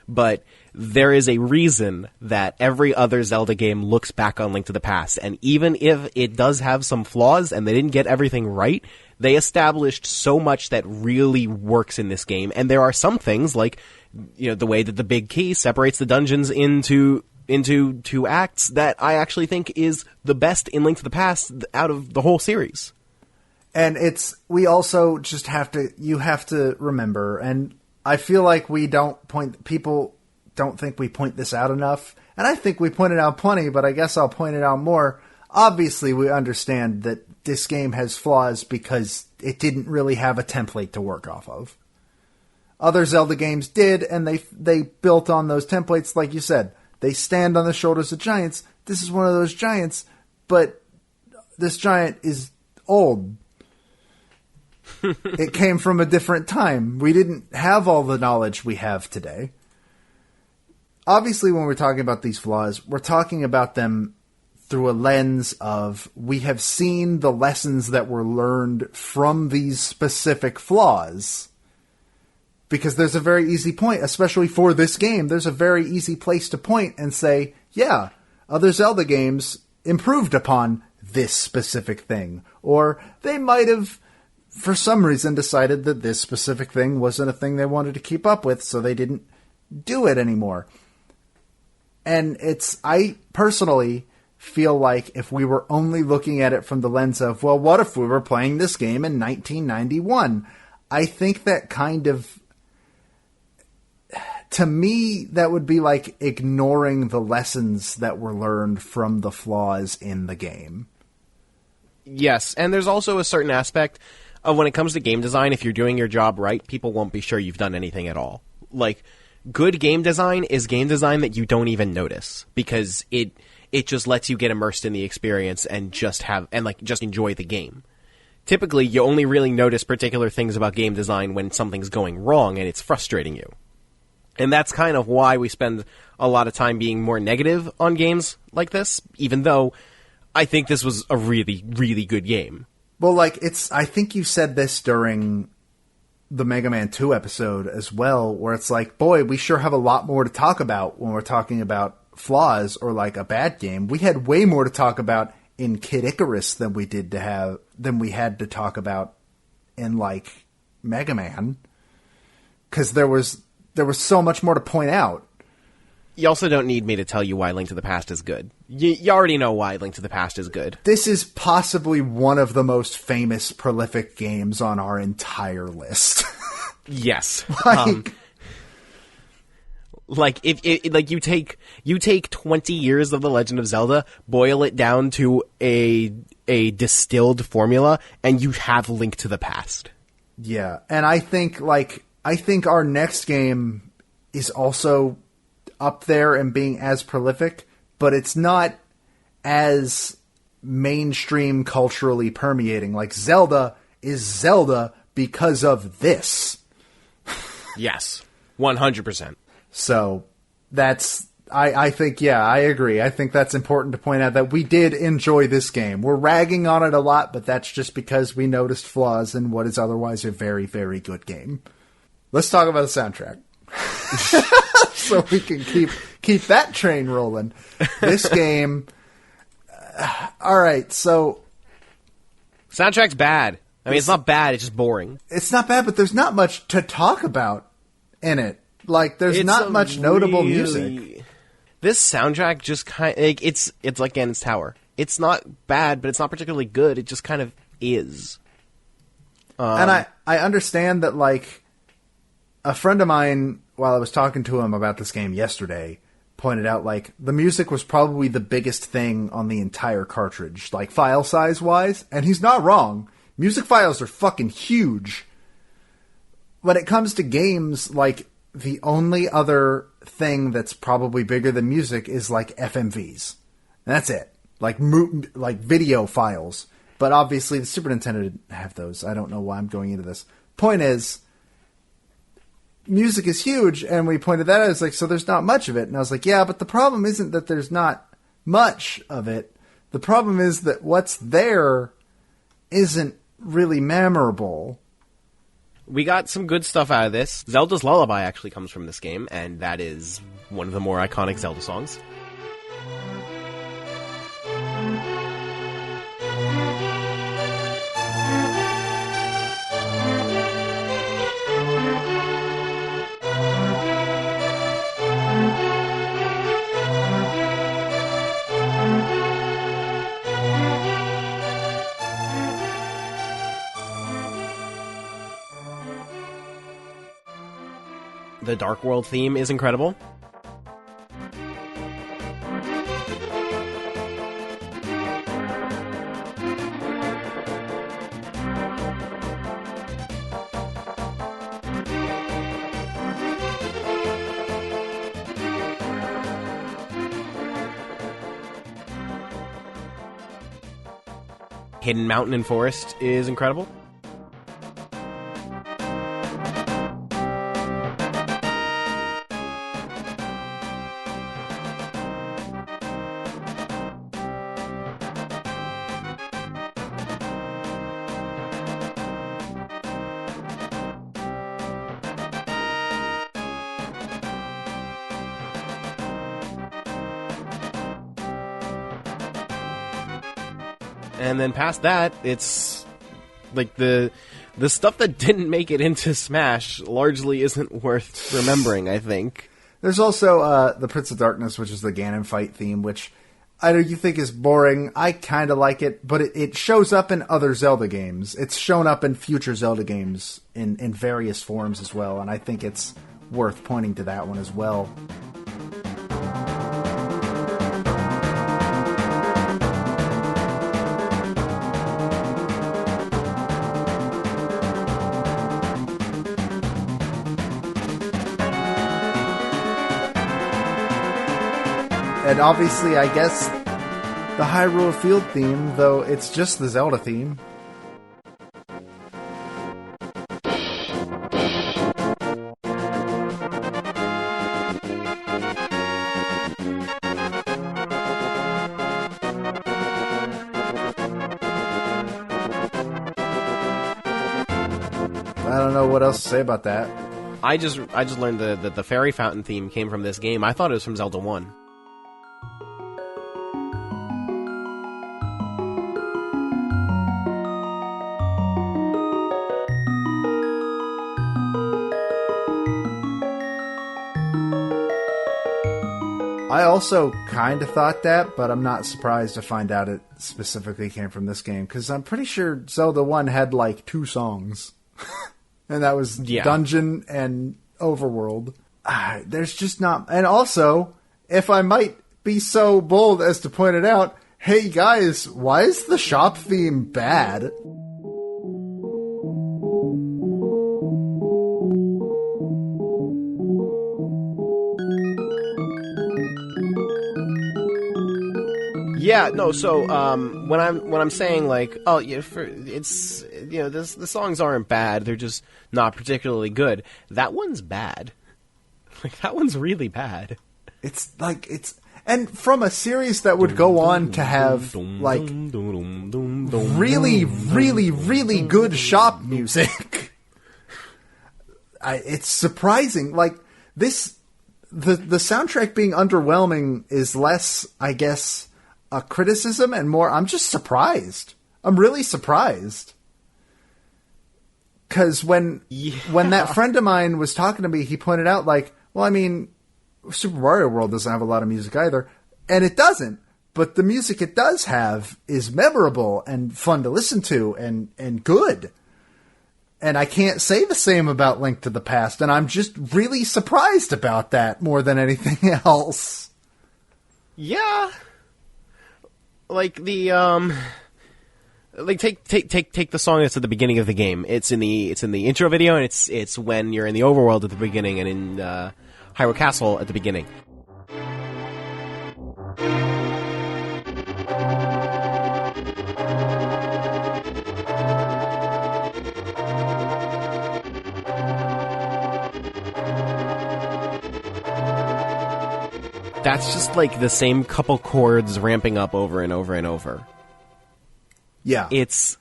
But there is a reason that every other Zelda game looks back on Link to the Past, and even if it does have some flaws and they didn't get everything right, they established so much that really works in this game. And there are some things, like, you know, the way that the big key separates the dungeons into 2 acts, that I actually think is the best in Link to the Past out of the whole series. And we also just you have to remember, and I feel like people don't think we point this out enough, and I think we pointed out plenty, but I guess I'll point it out more. Obviously, we understand that this game has flaws because it didn't really have a template to work off of. Other Zelda games did, and they built on those templates, like you said. They stand on the shoulders of giants. This is one of those giants, but this giant is old. It came from a different time. We didn't have all the knowledge we have today. Obviously, when we're talking about these flaws, we're talking about them through a lens of we have seen the lessons that were learned from these specific flaws. Because there's a very easy point, especially for this game, there's a very easy place to point and say, yeah, other Zelda games improved upon this specific thing. Or they might have, for some reason, decided that this specific thing wasn't a thing they wanted to keep up with, so they didn't do it anymore. And I personally feel like if we were only looking at it from the lens of, well, what if we were playing this game in 1991? I think that kind of, to me, that would be like ignoring the lessons that were learned from the flaws in the game. Yes, and there's also a certain aspect of when it comes to game design, if you're doing your job right, people won't be sure you've done anything at all. Like, good game design is game design that you don't even notice because it just lets you get immersed in the experience and just enjoy the game. Typically, you only really notice particular things about game design when something's going wrong and it's frustrating you. And that's kind of why we spend a lot of time being more negative on games like this, even though I think this was a really, really good game. Well, like, I think you said this during the Mega Man 2 episode as well, where it's like, boy, we sure have a lot more to talk about when we're talking about flaws or like a bad game. We had way more to talk about in Kid Icarus than we had to talk about in like Mega Man, because there was so much more to point out. You also don't need me to tell you why Link to the Past is good. You already know why Link to the Past is good. This is possibly one of the most famous, prolific games on our entire list. Yes. Like, you take 20 years of The Legend of Zelda, boil it down to a distilled formula, and you have Link to the Past. Yeah, and I think our next game is also up there and being as prolific, but it's not as mainstream culturally permeating. Like, Zelda is Zelda because of this. Yes, 100%. So I think, yeah, I agree. I think that's important to point out that we did enjoy this game. We're ragging on it a lot, but that's just because we noticed flaws in what is otherwise a very, very good game. Let's talk about the soundtrack. So we can keep that train rolling. This game, all right, so soundtrack's bad. I mean, it's not bad, it's just boring. It's not bad, but there's not much to talk about in it. Like, there's not much notable music. This soundtrack just kind of, it's like Ganon's Tower. It's not bad, but it's not particularly good. It just kind of is. And I understand that, like, a friend of mine, while I was talking to him about this game yesterday, pointed out, like, the music was probably the biggest thing on the entire cartridge, like, file size-wise, and he's not wrong. Music files are fucking huge. When it comes to games, like, the only other thing that's probably bigger than music is, like, FMVs. And that's it. Like video files. But obviously the Super Nintendo didn't have those. I don't know why I'm going into this. Point is, music is huge, and we pointed that out. It's like, so there's not much of it. And I was like, yeah, but the problem isn't that there's not much of it. The problem is that what's there isn't really memorable. We got some good stuff out of this. Zelda's Lullaby actually comes from this game, and that is one of the more iconic Zelda songs. The Dark World theme is incredible. Hidden Mountain and Forest is incredible. And then past that, it's like the stuff that didn't make it into Smash largely isn't worth remembering, I think. There's also the Prince of Darkness, which is the Ganon fight theme, which I know you think is boring. I kind of like it, but it shows up in other Zelda games. It's shown up in future Zelda games in various forms as well, and I think it's worth pointing to that one as well. And obviously, I guess, the Hyrule Field theme, though it's just the Zelda theme. I don't know what else to say about that. I just learned that the Fairy Fountain theme came from this game. I thought it was from Zelda 1. I also kind of thought that, but I'm not surprised to find out it specifically came from this game, because I'm pretty sure Zelda 1 had like 2 songs. And that was Dungeon and Overworld. There's just not... And also, if I might be so bold as to point it out, hey guys, why is the shop theme bad? Yeah, no. So when I'm saying like, oh yeah, it's the songs aren't bad. They're just not particularly good. That one's bad. Like that one's really bad. And from a series that would go on to have like really, really, really good shop music. It's surprising. Like this, the soundtrack being underwhelming is less, I guess, a criticism and more, I'm just surprised. I'm really surprised. Because when that friend of mine was talking to me, he pointed out, like, well, I mean, Super Mario World doesn't have a lot of music either. And it doesn't. But the music it does have is memorable and fun to listen to and good. And I can't say the same about Link to the Past. And I'm just really surprised about that more than anything else. Yeah. Like the like take the song that's at the beginning of the game. It's in the intro video, and it's when you're in the overworld at the beginning and in Hyrule Castle at the beginning. That's just like the same couple chords ramping up over and over and over. Yeah. It's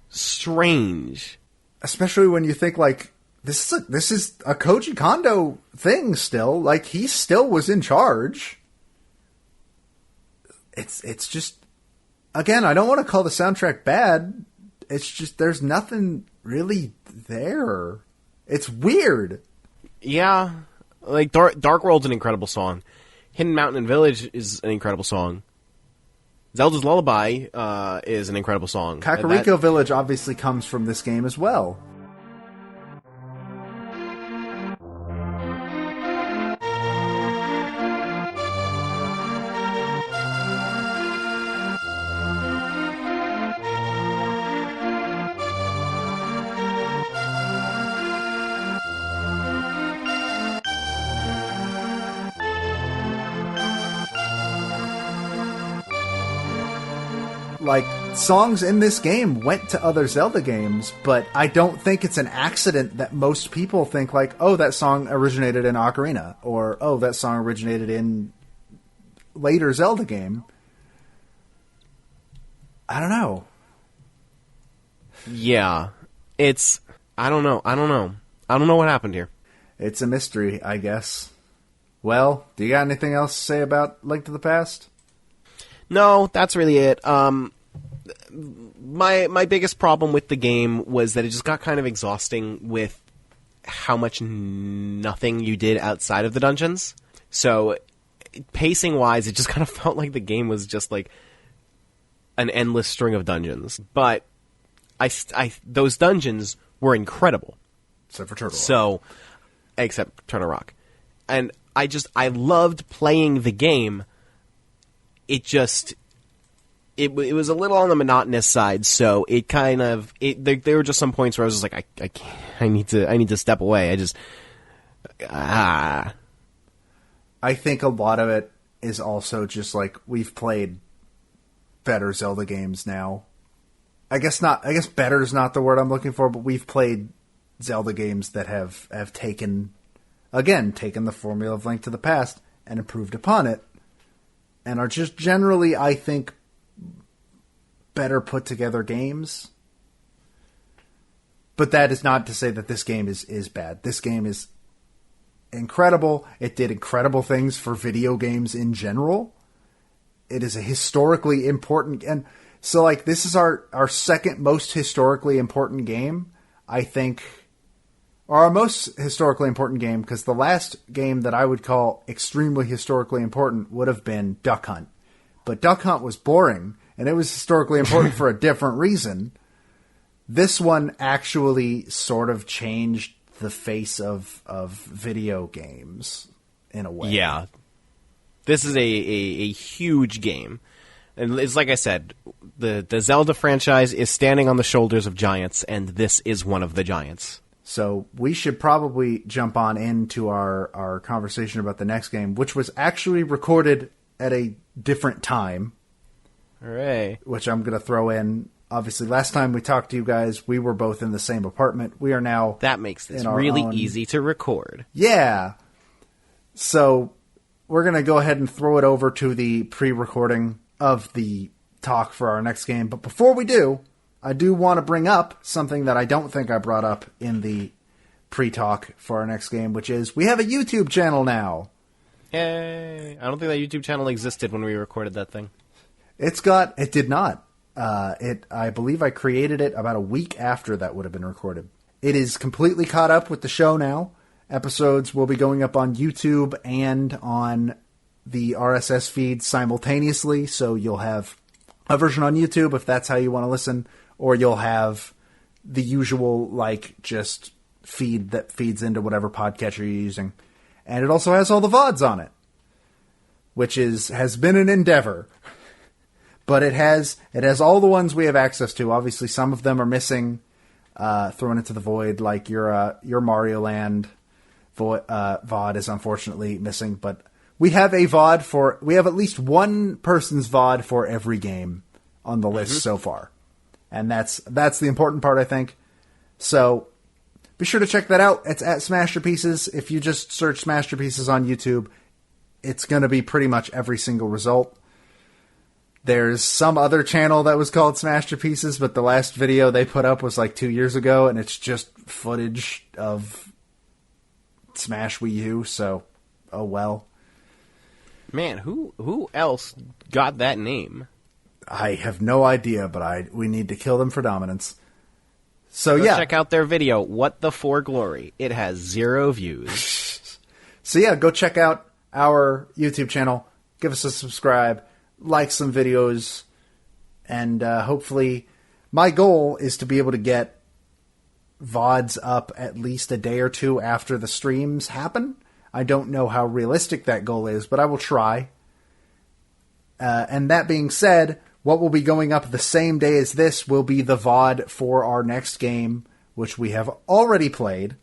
strange. Especially when you think, like, this is a Koji Kondo thing still. Like, he still was in charge. It's just... Again, I don't want to call the soundtrack bad. It's just, there's nothing really there. It's weird. Yeah. Like, Dark World's an incredible song. Hidden Mountain and Village is an incredible song. Zelda's Lullaby is an incredible song. Kakariko Village obviously comes from this game as well. like, songs in this game went to other Zelda games, but I don't think it's an accident that most people think, like, oh, that song originated in Ocarina, or, oh, that song originated in later Zelda game. I don't know. Yeah. I don't know. I don't know what happened here. It's a mystery, I guess. Well, do you got anything else to say about Link to the Past? No, that's really it. My biggest problem with the game was that it just got kind of exhausting with how much nothing you did outside of the dungeons. So, pacing-wise, it just kind of felt like the game was just like an endless string of dungeons. But those dungeons were incredible. Except for Turtle Rock. So, except Turtle Rock. And I loved playing the game. It just, it was a little on the monotonous side, so it kind of, there were just some points where I was just like, I can't, I need to step away. I think a lot of it is also just like, we've played better Zelda games now. I guess better is not the word I'm looking for, but we've played Zelda games that have taken the formula of Link to the Past and improved upon it, and are just generally, I think, better put together games. But that is not to say that this game is bad. This game is incredible. It did incredible things for video games in general. It is a historically important, and so, like, this is our second most historically important game, I think, or our most historically important game, because the last game that I would call extremely historically important would have been Duck Hunt. But Duck Hunt was boring, and it was historically important for a different reason. This one actually sort of changed the face of video games in a way. Yeah. This is a huge game. And it's like I said, the Zelda franchise is standing on the shoulders of giants, and this is one of the giants. So we should probably jump on into our conversation about the next game, which was actually recorded at a different time. Hooray. Which I'm going to throw in. Obviously, last time we talked to you guys, we were both in the same apartment. We are now... That makes this really easy to record. Yeah. So we're going to go ahead and throw it over to the pre-recording of the talk for our next game. But before we do, I do want to bring up something that I don't think I brought up in the pre-talk for our next game, which is we have a YouTube channel now. Yay. I don't think that YouTube channel existed when we recorded that thing. It did not. I believe I created it about a week after that would have been recorded. It is completely caught up with the show now. Episodes will be going up on YouTube and on the RSS feed simultaneously, so you'll have a version on YouTube if that's how you want to listen, or you'll have the usual, like, just feed that feeds into whatever podcatcher you're using. And it also has all the VODs on it, which has been an endeavor. But it has all the ones we have access to. Obviously, some of them are missing, thrown into the void, like your Mario Land VOD is unfortunately missing, but we have we have at least one person's VOD for every game on the list so far. And that's the important part, I think. So be sure to check that out. It's at Smash Your Pieces. If you just search Smash Your Pieces on YouTube, it's going to be pretty much every single result. There's some other channel that was called Smash Your Pieces, but the last video they put up was like 2 years ago, and it's just footage of Smash Wii U, so oh well. Man, who else got that name? I have no idea, but we need to kill them for dominance. So go yeah, check out their video. What the For Glory? It has 0 views. So yeah, go check out our YouTube channel. Give us a subscribe, like some videos, and hopefully, my goal is to be able to get VODs up at least a day or two after the streams happen. I don't know how realistic that goal is, but I will try. And that being said, what will be going up the same day as this will be the VOD for our next game, which we have already played.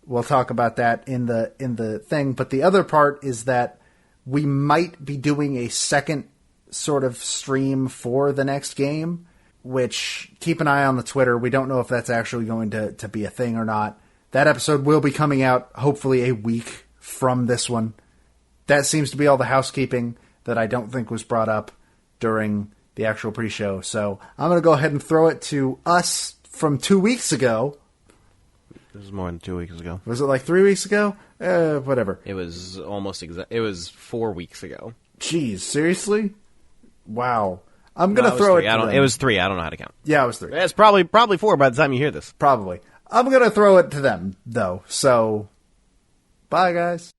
We'll talk about that in the thing. But the other part is that we might be doing a second sort of stream for the next game, which keep an eye on the Twitter. We don't know if that's actually going to be a thing or not. That episode will be coming out hopefully a week from this one. That seems to be all the housekeeping that I don't think was brought up during the actual pre-show. So I'm going to go ahead and throw it to us from 2 weeks ago. This is more than 2 weeks ago. Was it like 3 weeks ago? Whatever. It was almost it was 4 weeks ago. Jeez, seriously? Wow. I'm going to throw it to them. It was 3. I don't know how to count. Yeah, it was 3. It's probably 4 by the time you hear this. Probably. I'm going to throw it to them, though. So, bye, guys.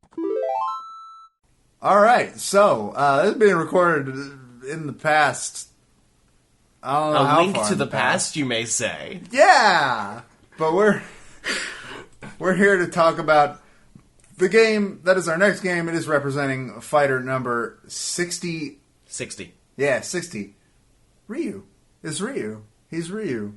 All right. So, this is being recorded in the past. I don't know how link far to in the past, you may say. Yeah! But we're here to talk about the game that is our next game. It is representing fighter number 60. 60. Yeah, 60. Ryu. It's Ryu. He's Ryu.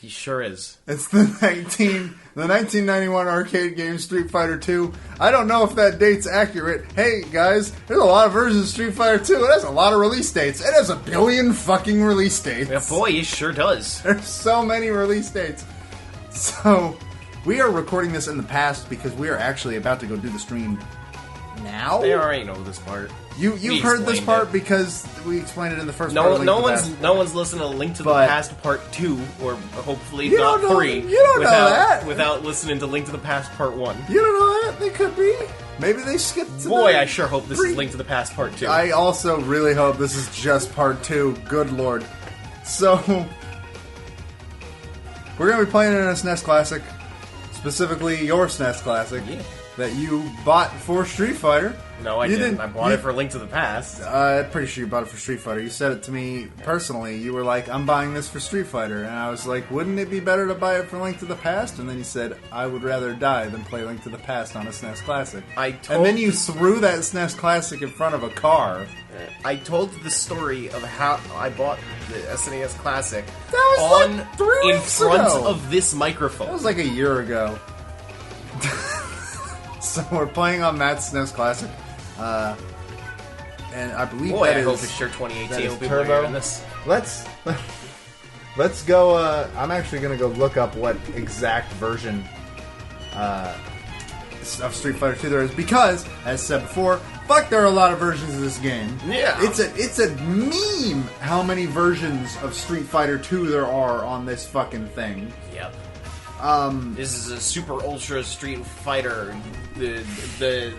He sure is. It's the 1991 arcade game Street Fighter 2. I don't know if that date's accurate. Hey, guys, there's a lot of versions of Street Fighter 2. It has a lot of release dates. It has a billion fucking release dates. Yeah, boy, he sure does. There's so many release dates. So, we are recording this in the past because we are actually about to go do the stream now. They already know this part. You've heard this part because we explained it in the first part. No one's listening to Link to the Past Part 2, or hopefully You not don't know- 3. you don't know that. Without listening to Link to the Past Part 1. You don't know that? They could be. Maybe they skipped to Boy, the I sure hope this three. is Link to the Past Part 2. I also really hope this is just part 2. Good lord. So, we're going to be playing in a SNES Classic. Specifically, your SNES Classic. Yeah. That you bought for Street Fighter. No, I didn't. I bought it for Link to the Past. I'm pretty sure you bought it for Street Fighter. You said it to me personally. You were like, I'm buying this for Street Fighter. And I was like, wouldn't it be better to buy it for Link to the Past? And then you said, I would rather die than play Link to the Past on a SNES Classic. And then you threw that SNES Classic in front of a car. I told the story of how I bought the SNES Classic That was like 3 in weeks front ago. of this microphone. That was like a year ago. So we're playing on Matt's SNES Classic. And I believe Boy, that I is... hope it's sure 2018 that is will be Turbo. hearing this. Let's go, I'm actually going to go look up what exact version of Street Fighter 2 there is, because, as said before, fuck, there are a lot of versions of this game. Yeah. It's a meme how many versions of Street Fighter 2 there are on this fucking thing. Yep. This is a Super Ultra Street Fighter, the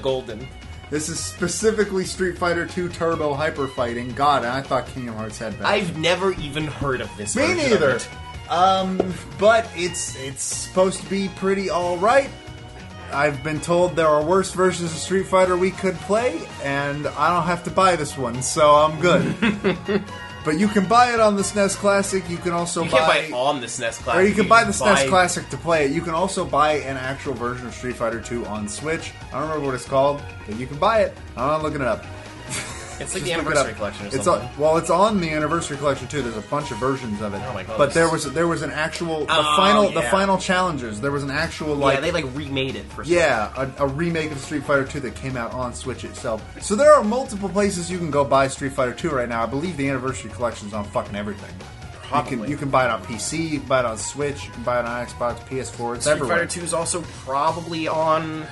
golden. This is specifically Street Fighter 2 Turbo Hyper Fighting. God, I thought Kingdom Hearts had that. I've never even heard of this. Me version neither. Of it. But it's supposed to be pretty alright. I've been told there are worse versions of Street Fighter we could play, and I don't have to buy this one, so I'm good. But you can buy it on the SNES Classic. You can also You can't buy it on the SNES Classic. or you can buy the SNES Classic to play it. You can also buy an actual version of Street Fighter 2 on Switch. I don't remember what it's called, but you can buy it. I'm not looking it up. It's like Just the look it Anniversary up. Collection or It's something. it's on the Anniversary Collection too. There's a bunch of versions of it. Oh my God. But there was an actual the final challenges. There was an actual Yeah, they remade it for a remake of Street Fighter 2 that came out on Switch itself. So there are multiple places you can go buy Street Fighter 2 right now. I believe the Anniversary Collection's on fucking everything. Probably. You can buy it on PC, you can buy it on Switch, you can buy it on Xbox, PS4, it's Street everywhere. Fighter 2 is also probably on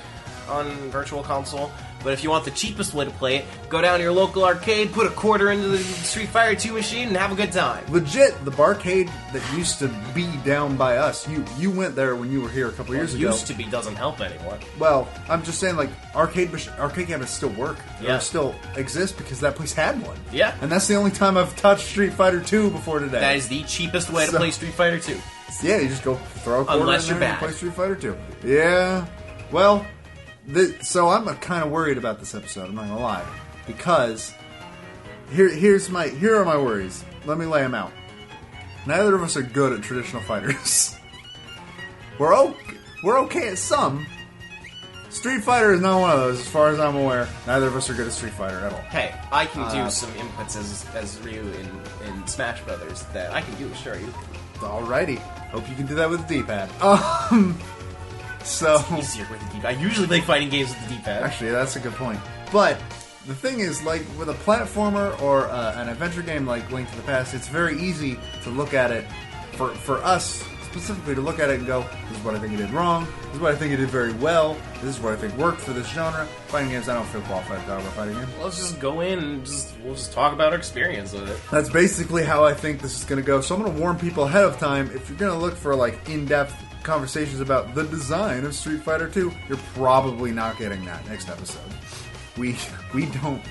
Virtual Console. But if you want the cheapest way to play it, go down to your local arcade, put a quarter into the Street Fighter 2 machine, and have a good time. Legit, the barcade that used to be down by us, you went there when you were here a couple years ago. Used to be doesn't help anymore. Well, I'm just saying, like, arcade cabinets still work. Yeah. Or still exist because that place had one. Yeah. And that's the only time I've touched Street Fighter 2 before today. That is the cheapest way to So- play Street Fighter 2. Yeah, you just go throw a quarter Unless in you're there and bad. play Street Fighter 2. Yeah. Well, so I'm kind of worried about this episode, I'm not going to lie. Because here are my worries. Let me lay them out. Neither of us are good at traditional fighters. We're okay at some. Street Fighter is not one of those, as far as I'm aware. Neither of us are good at Street Fighter at all. Hey, I can do some inputs as Ryu in Smash Brothers that I can do, sure. Alrighty. Hope you can do that with the D-pad. So Easier with the D-pad. I usually play fighting games with the D-pad. actually, that's a good point. But the thing is, like, with a platformer or an adventure game like Link to the Past, it's very easy to look at it, for us specifically, to look at it and go, this is what I think it did wrong, this is what I think it did very well, this is what I think worked for this genre. Fighting games, I don't feel qualified to talk about fighting games. Let's just go in and we'll just talk about our experience with it. That's basically how I think this is going to go. So I'm going to warn people ahead of time, if you're going to look for, like, in-depth conversations about the design of Street Fighter 2, you're probably not getting that next episode. We don't.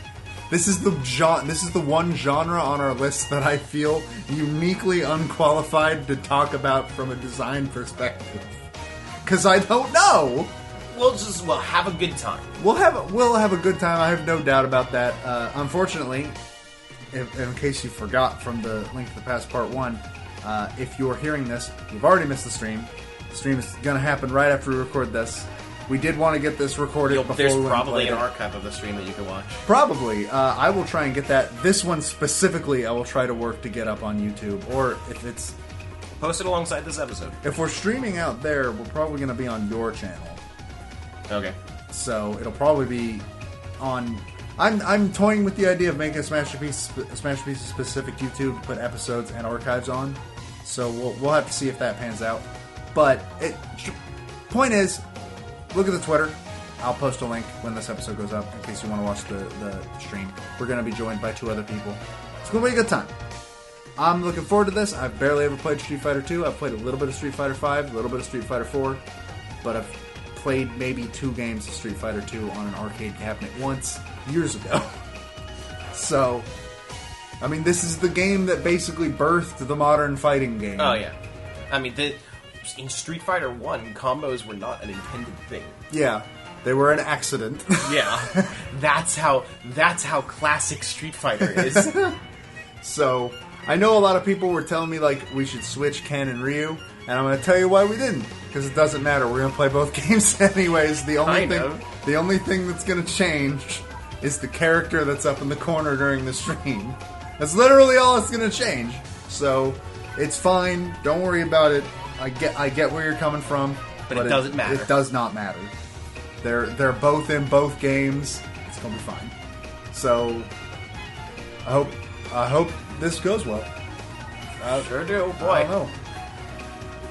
This is the one genre on our list that I feel uniquely unqualified to talk about from a design perspective. Because I don't know. We'll have a good time. We'll have a good time. I have no doubt about that. Unfortunately, in case you forgot from the Link to the Past Part 1, if you're hearing this, you've already missed the stream. The stream is going to happen right after we record this. We did want to get this recorded before there's we went probably and an played it. archive of the stream that you can watch. Probably. I will try and get that. This one specifically, I will try to work to get up on YouTube. Or if it's... Post it alongside this episode. If we're streaming out there, we're probably going to be on your channel. Okay. So it'll probably be on... I'm toying with the idea of making a Smash Pieces specific YouTube to put episodes and archives on. So we'll have to see if that pans out. But point is, look at the Twitter. I'll post a link when this episode goes up in case you want to watch the stream. We're going to be joined by 2 other people. It's going to be a good time. I'm looking forward to this. I've barely ever played Street Fighter 2. I've played a little bit of Street Fighter 5, a little bit of Street Fighter 4, but I've played maybe 2 games of Street Fighter 2 on an arcade cabinet once, years ago. So, I mean, this is the game that basically birthed the modern fighting game. Oh, yeah. I mean, in Street Fighter 1, combos were not an intended thing. Yeah, they were an accident. Yeah. That's how classic Street Fighter is. So, I know a lot of people were telling me, like, we should switch Ken and Ryu, and I'm going to tell you why we didn't. Because it doesn't matter. We're going to play both games anyways. The only thing that's going to change is the character that's up in the corner during the stream. That's literally all that's going to change. So, it's fine. Don't worry about it. I get where you're coming from. But it doesn't matter. It does not matter. They're both in both games. It's going to be fine. So, I hope this goes well. Sure do, boy. I don't know.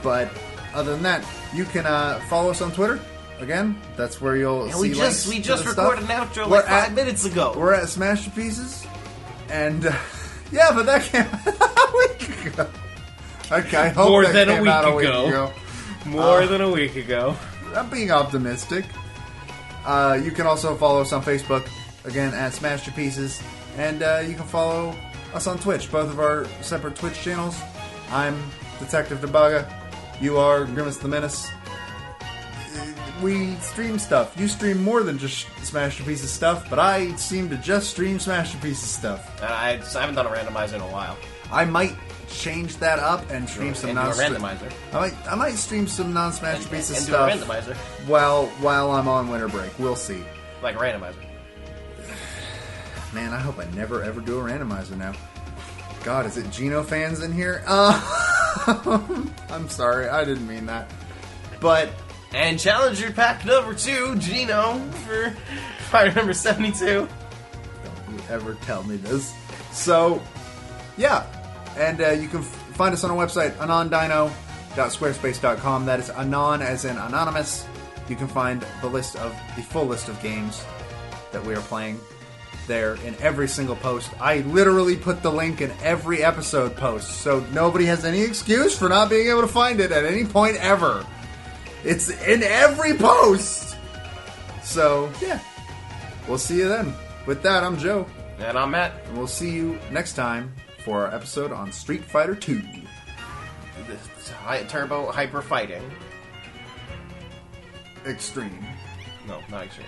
But other than that, you can follow us on Twitter. Again, that's where you'll see links. We to just the recorded stuff. an outro like 5 minutes ago. We're at Smash to Pieces, and yeah, but that came out a week ago. Okay, I hope More that than a came week out a week ago. ago. More than a week ago. I'm being optimistic. You can also follow us on Facebook, again, at Smash to Pieces, and you can follow us on Twitch, both of our separate Twitch channels. I'm Detective Debaga. You are Grimace the Menace. We stream stuff. You stream more than just Smash to Pieces stuff, but I seem to just stream Smash to Pieces stuff. I haven't done a randomizer in a while. I might change that up and stream some do a randomizer. I might stream some non-Smash to Pieces And stuff do a randomizer. while I'm on winter break. We'll see. Like a randomizer. Man, I hope I never ever do a randomizer now. God, is it Geno fans in here? I'm sorry, I didn't mean that. But And Challenger Pack number 2, Gino, for fighter number 72. don't you ever tell me this. So, yeah. And you can find us on our website, anondino.squarespace.com. That is Anon as in anonymous. You can find the full list of games that we are playing there in every single post. I literally put the link in every episode post, so nobody has any excuse for not being able to find it at any point ever. It's in every post! So, yeah. We'll see you then. With that, I'm Joe. And I'm Matt. And we'll see you next time for our episode on Street Fighter 2. Turbo Hyper Fighting. Extreme. No, not extreme.